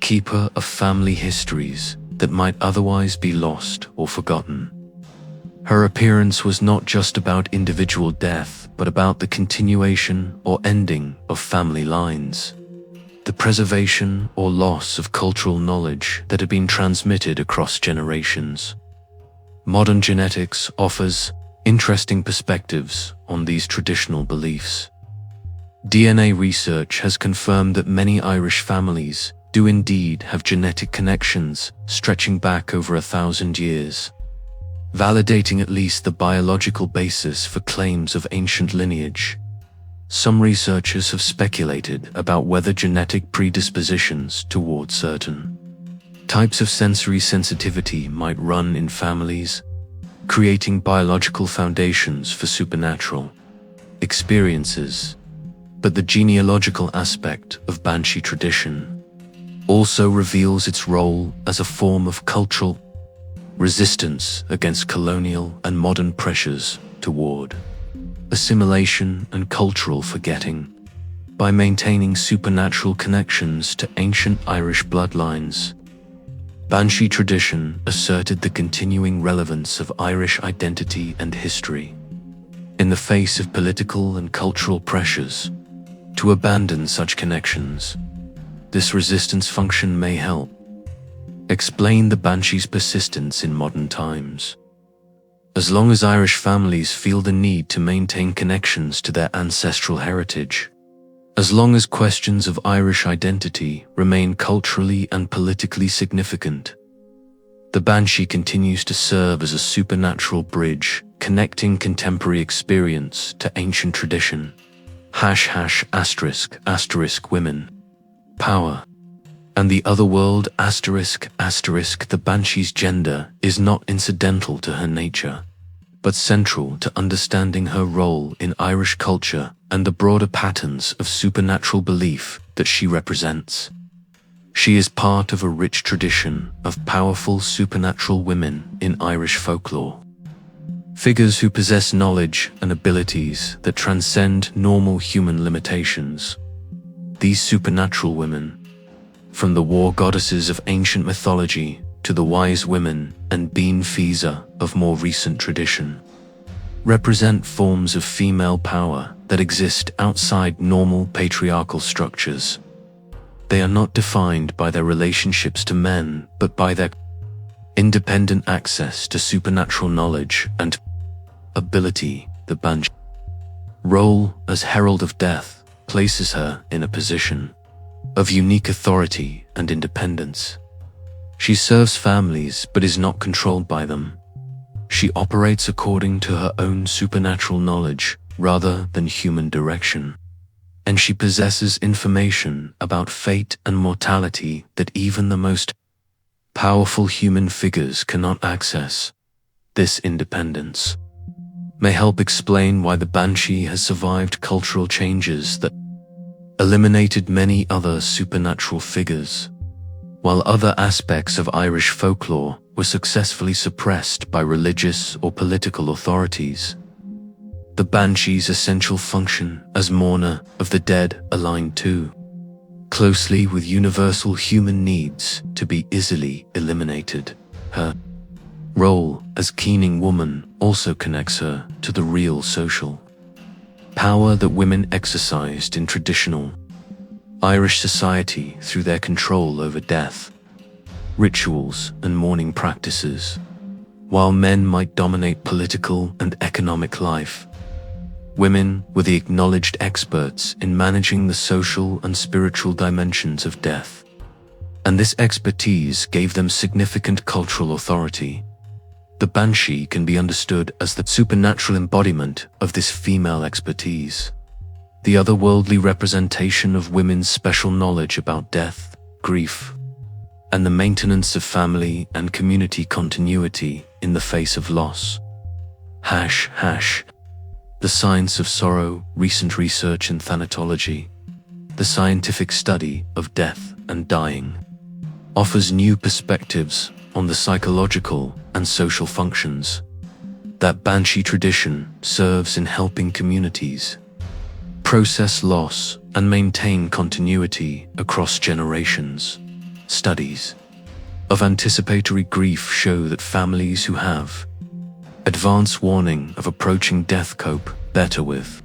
keeper of family histories that might otherwise be lost or forgotten. Her appearance was not just about individual death, but about the continuation or ending of family lines, the preservation or loss of cultural knowledge that had been transmitted across generations. Modern genetics offers interesting perspectives on these traditional beliefs. DNA research has confirmed that many Irish families do indeed have genetic connections stretching back over 1,000 years, validating at least the biological basis for claims of ancient lineage. Some researchers have speculated about whether genetic predispositions toward certain types of sensory sensitivity might run in families, creating biological foundations for supernatural experiences. But the genealogical aspect of Banshee tradition also reveals its role as a form of cultural resistance against colonial and modern pressures toward assimilation and cultural forgetting. By maintaining supernatural connections to ancient Irish bloodlines, Banshee tradition asserted the continuing relevance of Irish identity and history. In the face of political and cultural pressures to abandon such connections, this resistance function may help explain the Banshee's persistence in modern times. As long as Irish families feel the need to maintain connections to their ancestral heritage, as long as questions of Irish identity remain culturally and politically significant, the Banshee continues to serve as a supernatural bridge connecting contemporary experience to ancient tradition. **** women, power, and the otherworld ****. The Banshee's gender is not incidental to her nature, but central to understanding her role in Irish culture and the broader patterns of supernatural belief that she represents. She is part of a rich tradition of powerful supernatural women in Irish folklore. Figures who possess knowledge and abilities that transcend normal human limitations. These supernatural women, from the war goddesses of ancient mythology to the wise women and bean Fisa of more recent tradition, represent forms of female power that exist outside normal patriarchal structures. They are not defined by their relationships to men, but by their independent access to supernatural knowledge and ability. The Banshee role as herald of death places her in a position of unique authority and independence. She serves families but is not controlled by them. She operates according to her own supernatural knowledge rather than human direction. And she possesses information about fate and mortality that even the most powerful human figures cannot access. This independence may help explain why the Banshee has survived cultural changes that eliminated many other supernatural figures, while other aspects of Irish folklore were successfully suppressed by religious or political authorities. The Banshee's essential function as mourner of the dead aligned too closely with universal human needs to be easily eliminated. Her role as keening woman also connects her to the real social power that women exercised in traditional Irish society through their control over death, rituals, and mourning practices. While men might dominate political and economic life, women were the acknowledged experts in managing the social and spiritual dimensions of death, and this expertise gave them significant cultural authority. The Banshee can be understood as the supernatural embodiment of this female expertise, the otherworldly representation of women's special knowledge about death, grief, and the maintenance of family and community continuity in the face of loss. The science of sorrow. Recent research in thanatology, the scientific study of death and dying, offers new perspectives on the psychological and social functions that Banshee tradition serves in helping communities process loss and maintain continuity across generations. Studies of anticipatory grief show that families who have advance warning of approaching death cope better with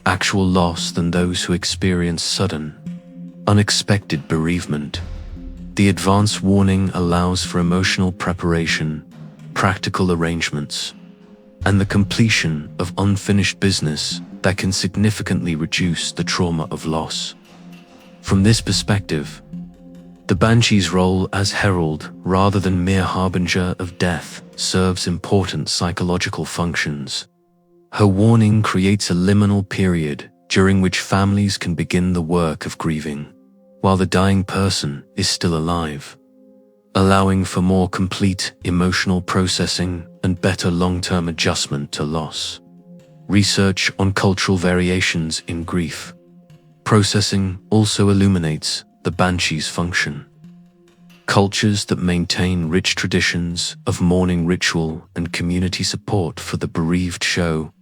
actual loss than those who experience sudden, unexpected bereavement. The advance warning allows for emotional preparation, practical arrangements, and the completion of unfinished business that can significantly reduce the trauma of loss. From this perspective, the Banshee's role as herald rather than mere harbinger of death serves important psychological functions. Her warning creates a liminal period during which families can begin the work of grieving, while the dying person is still alive, allowing for more complete emotional processing and better long-term adjustment to loss. Research on cultural variations in grief processing also illuminates the Banshee's function. Cultures that maintain rich traditions of mourning ritual and community support for the bereaved show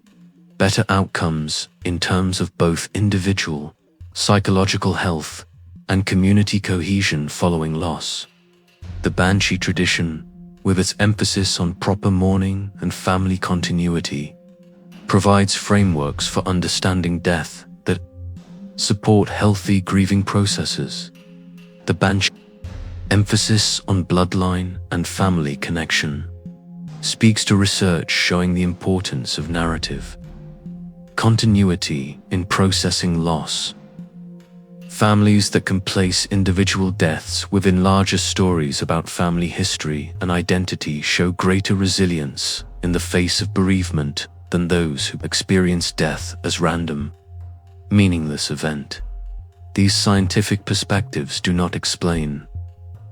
better outcomes in terms of both individual, psychological health, and community cohesion following loss. The Banshee tradition, with its emphasis on proper mourning and family continuity, provides frameworks for understanding death that support healthy grieving processes. The Banshee emphasis on bloodline and family connection speaks to research showing the importance of narrative continuity in processing loss. Families that can place individual deaths within larger stories about family history and identity show greater resilience in the face of bereavement than those who experience death as random, meaningless event. These scientific perspectives do not explain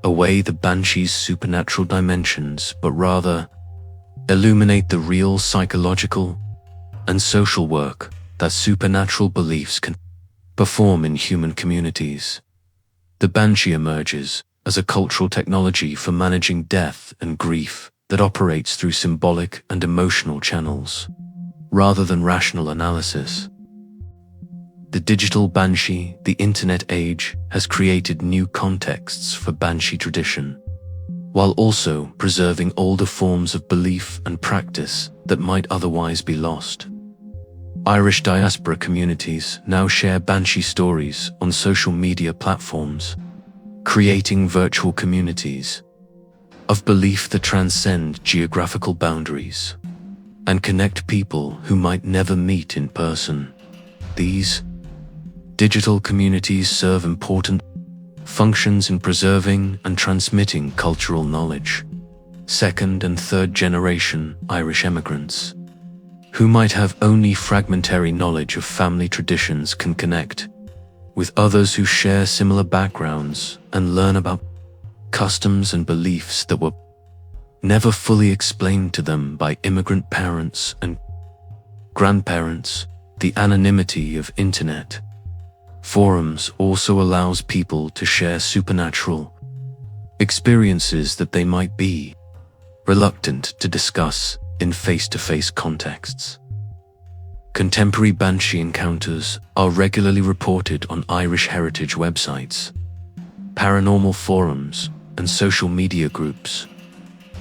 away the Banshee's supernatural dimensions, but rather illuminate the real psychological and social work that supernatural beliefs can perform in human communities. The Banshee emerges as a cultural technology for managing death and grief that operates through symbolic and emotional channels, rather than rational analysis. The digital Banshee, the internet age, has created new contexts for Banshee tradition, while also preserving older forms of belief and practice that might otherwise be lost. Irish diaspora communities now share Banshee stories on social media platforms, creating virtual communities of belief that transcend geographical boundaries and connect people who might never meet in person. These digital communities serve important functions in preserving and transmitting cultural knowledge. Second and third generation Irish emigrants, who might have only fragmentary knowledge of family traditions, can connect with others who share similar backgrounds and learn about customs and beliefs that were never fully explained to them by immigrant parents and grandparents. The anonymity of internet forums also allows people to share supernatural experiences that they might be reluctant to discuss in face-to-face contexts. Contemporary Banshee encounters are regularly reported on Irish heritage websites, paranormal forums, and social media groups,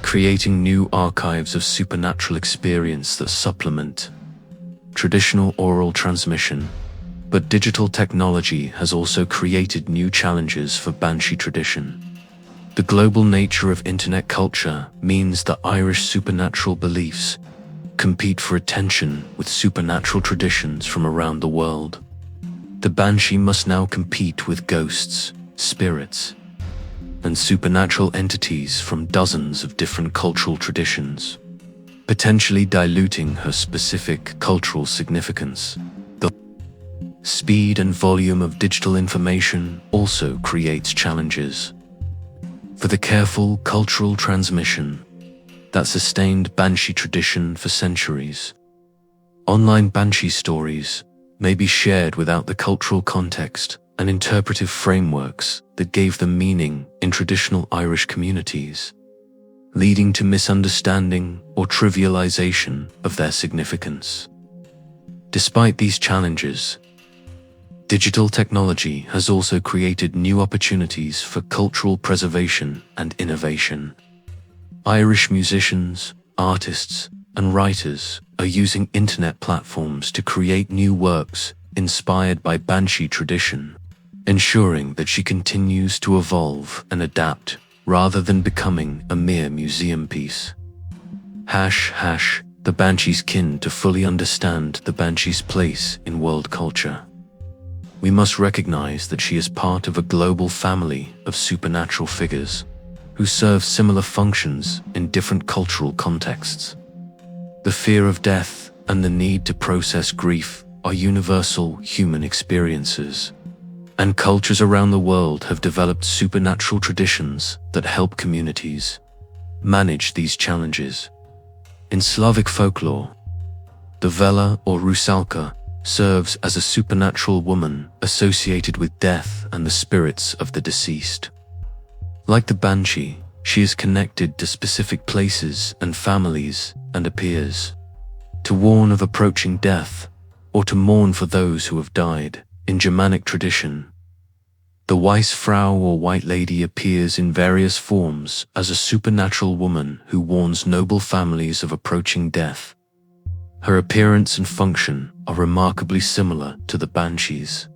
creating new archives of supernatural experience that supplement traditional oral transmission. But digital technology has also created new challenges for Banshee tradition. The global nature of internet culture means that Irish supernatural beliefs compete for attention with supernatural traditions from around the world. The Banshee must now compete with ghosts, spirits, and supernatural entities from dozens of different cultural traditions, potentially diluting her specific cultural significance. The speed and volume of digital information also creates challenges for the careful cultural transmission that sustained Banshee tradition for centuries. Online Banshee stories may be shared without the cultural context and interpretive frameworks that gave them meaning in traditional Irish communities, leading to misunderstanding or trivialization of their significance. Despite these challenges, digital technology has also created new opportunities for cultural preservation and innovation. Irish musicians, artists, and writers are using internet platforms to create new works inspired by Banshee tradition, ensuring that she continues to evolve and adapt rather than becoming a mere museum piece. The Banshee's kin. To fully understand the Banshee's place in world culture, we must recognize that she is part of a global family of supernatural figures who serve similar functions in different cultural contexts. The fear of death and the need to process grief are universal human experiences, and cultures around the world have developed supernatural traditions that help communities manage these challenges. In Slavic folklore, the Vela or Rusalka serves as a supernatural woman associated with death and the spirits of the deceased. Like the Banshee, she is connected to specific places and families and appears to warn of approaching death or to mourn for those who have died. In Germanic tradition, the Weiße Frau or White Lady appears in various forms as a supernatural woman who warns noble families of approaching death. Her appearance and function are remarkably similar to the Banshees,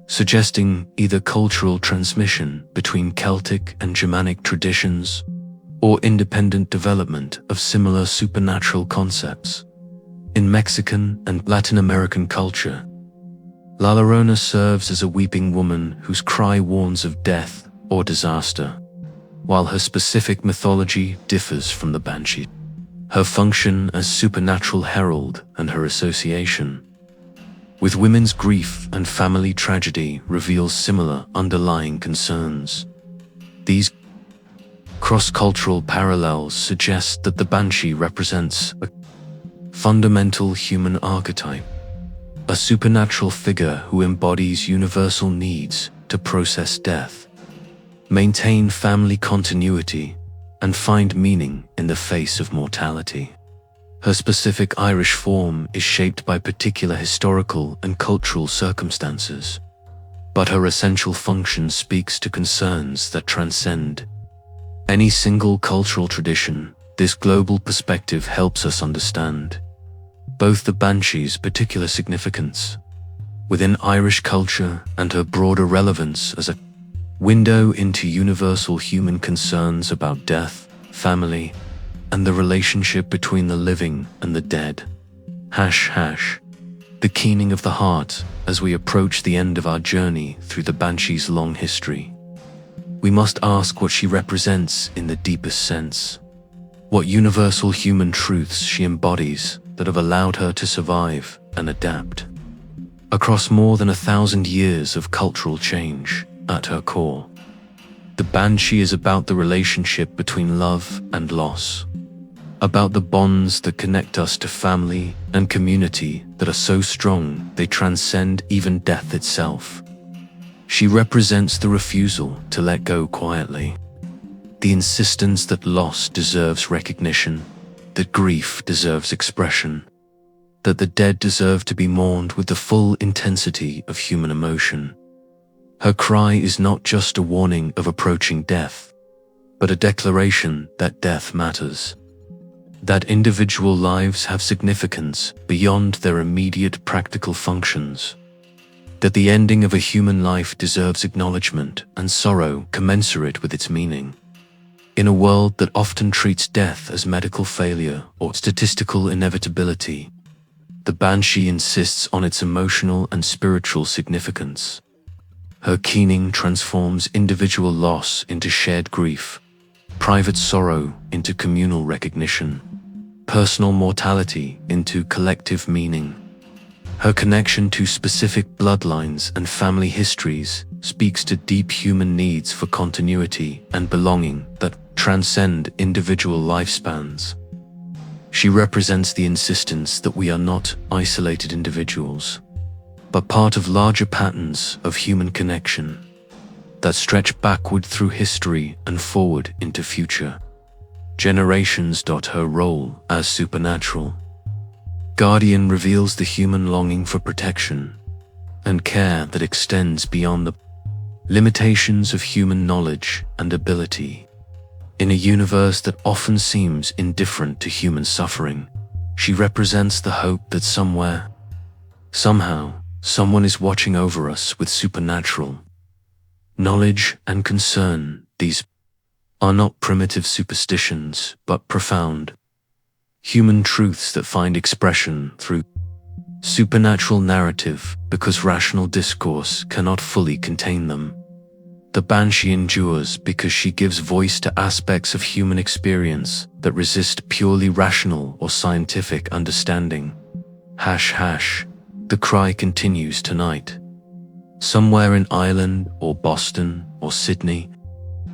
suggesting either cultural transmission between Celtic and Germanic traditions or independent development of similar supernatural concepts. In Mexican and Latin American culture, La Llorona serves as a weeping woman whose cry warns of death or disaster, while her specific mythology differs from the Banshee. Her function as supernatural herald and her association with women's grief and family tragedy reveals similar underlying concerns. These cross-cultural parallels suggest that the Banshee represents a fundamental human archetype, a supernatural figure who embodies universal needs to process death, maintain family continuity, and find meaning in the face of mortality. Her specific Irish form is shaped by particular historical and cultural circumstances, but her essential function speaks to concerns that transcend any single cultural tradition. This global perspective helps us understand both the Banshee's particular significance within Irish culture and her broader relevance as a window into universal human concerns about death, family, and the relationship between the living and the dead. The keening of the heart as we approach the end of our journey through the Banshee's long history. We must ask what she represents in the deepest sense, what universal human truths she embodies that have allowed her to survive and adapt across more than 1,000 years of cultural change. At her core, the Banshee is about the relationship between love and loss, about the bonds that connect us to family and community that are so strong they transcend even death itself. She represents the refusal to let go quietly, the insistence that loss deserves recognition, that grief deserves expression, that the dead deserve to be mourned with the full intensity of human emotion. Her cry is not just a warning of approaching death, but a declaration that death matters, that individual lives have significance beyond their immediate practical functions, that the ending of a human life deserves acknowledgement and sorrow commensurate with its meaning. In a world that often treats death as medical failure or statistical inevitability, the Banshee insists on its emotional and spiritual significance. Her keening transforms individual loss into shared grief, private sorrow into communal recognition, personal mortality into collective meaning. Her connection to specific bloodlines and family histories speaks to deep human needs for continuity and belonging that transcend individual lifespans. She represents the insistence that we are not isolated individuals, but part of larger patterns of human connection that stretch backward through history and forward into future generations. Her role as supernatural guardian reveals the human longing for protection and care that extends beyond the limitations of human knowledge and ability. In a universe that often seems indifferent to human suffering, she represents the hope that somewhere, somehow, someone is watching over us with supernatural knowledge and concern. These are not primitive superstitions, but profound human truths that find expression through supernatural narrative because rational discourse cannot fully contain them. The Banshee endures because she gives voice to aspects of human experience that resist purely rational or scientific understanding. The cry continues tonight. Somewhere in Ireland or Boston or Sydney,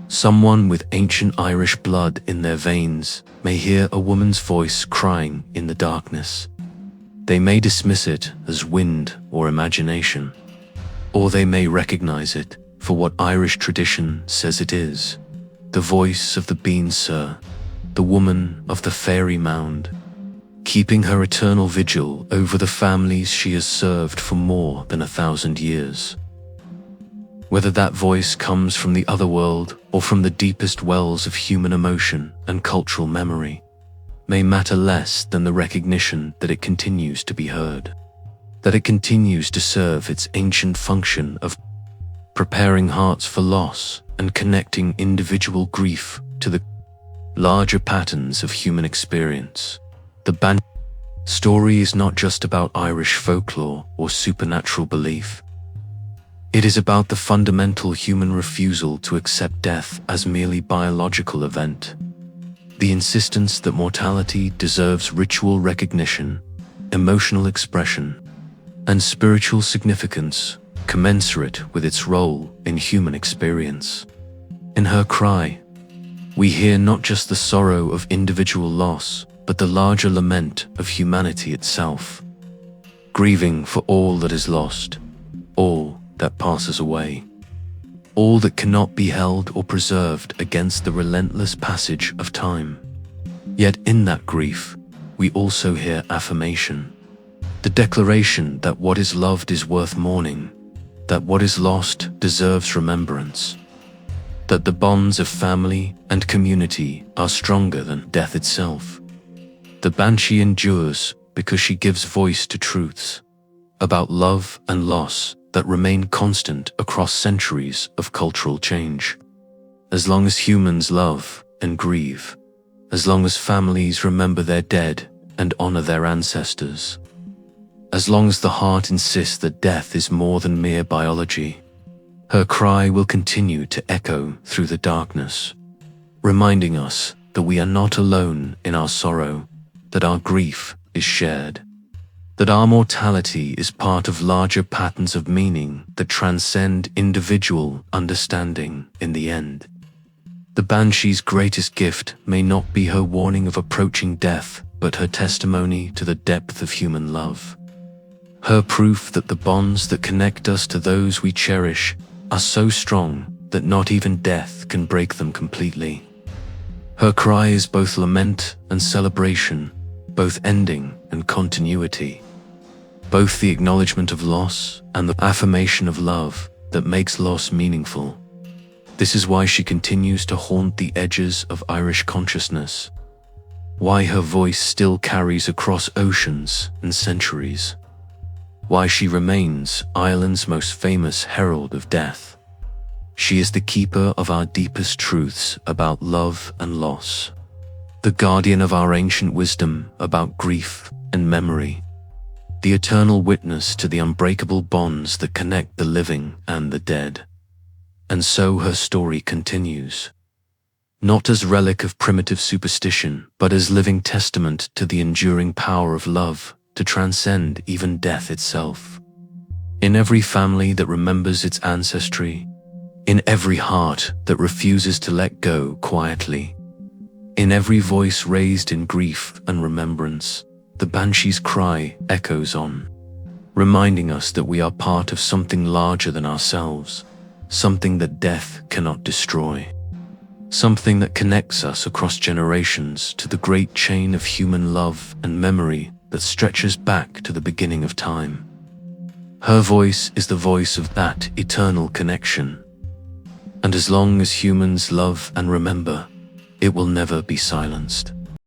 someone with ancient Irish blood in their veins may hear a woman's voice crying in the darkness. They may dismiss it as wind or imagination, or they may recognize it for what Irish tradition says it is, the voice of the bean sir, the woman of the fairy mound, keeping her eternal vigil over the families she has served for more than 1,000 years. Whether that voice comes from the otherworld or from the deepest wells of human emotion and cultural memory, may matter less than the recognition that it continues to be heard, that it continues to serve its ancient function of preparing hearts for loss and connecting individual grief to the larger patterns of human experience. The Banshee story is not just about Irish folklore or supernatural belief. It is about the fundamental human refusal to accept death as merely biological event, the insistence that mortality deserves ritual recognition, emotional expression, and spiritual significance commensurate with its role in human experience. In her cry, we hear not just the sorrow of individual loss, but the larger lament of humanity itself, grieving for all that is lost, all that passes away, all that cannot be held or preserved against the relentless passage of time. Yet in that grief, we also hear affirmation, the declaration that what is loved is worth mourning, that what is lost deserves remembrance, that the bonds of family and community are stronger than death itself. The Banshee endures because she gives voice to truths about love and loss that remain constant across centuries of cultural change. As long as humans love and grieve, as long as families remember their dead and honor their ancestors, as long as the heart insists that death is more than mere biology, her cry will continue to echo through the darkness, reminding us that we are not alone in our sorrow, that our grief is shared, that our mortality is part of larger patterns of meaning that transcend individual understanding in the end. The Banshee's greatest gift may not be her warning of approaching death, but her testimony to the depth of human love. Her proof that the bonds that connect us to those we cherish are so strong that not even death can break them completely. Her cry is both lament and celebration, both ending and continuity, both the acknowledgement of loss and the affirmation of love that makes loss meaningful. This is why she continues to haunt the edges of Irish consciousness, why her voice still carries across oceans and centuries, why she remains Ireland's most famous herald of death. She is the keeper of our deepest truths about love and loss, the guardian of our ancient wisdom about grief and memory, the eternal witness to the unbreakable bonds that connect the living and the dead. And so her story continues, not as relic of primitive superstition, but as living testament to the enduring power of love to transcend even death itself. In every family that remembers its ancestry, in every heart that refuses to let go quietly, in every voice raised in grief and remembrance, the Banshee's cry echoes on, reminding us that we are part of something larger than ourselves, something that death cannot destroy, something that connects us across generations to the great chain of human love and memory that stretches back to the beginning of time. Her voice is the voice of that eternal connection, and as long as humans love and remember, it will never be silenced.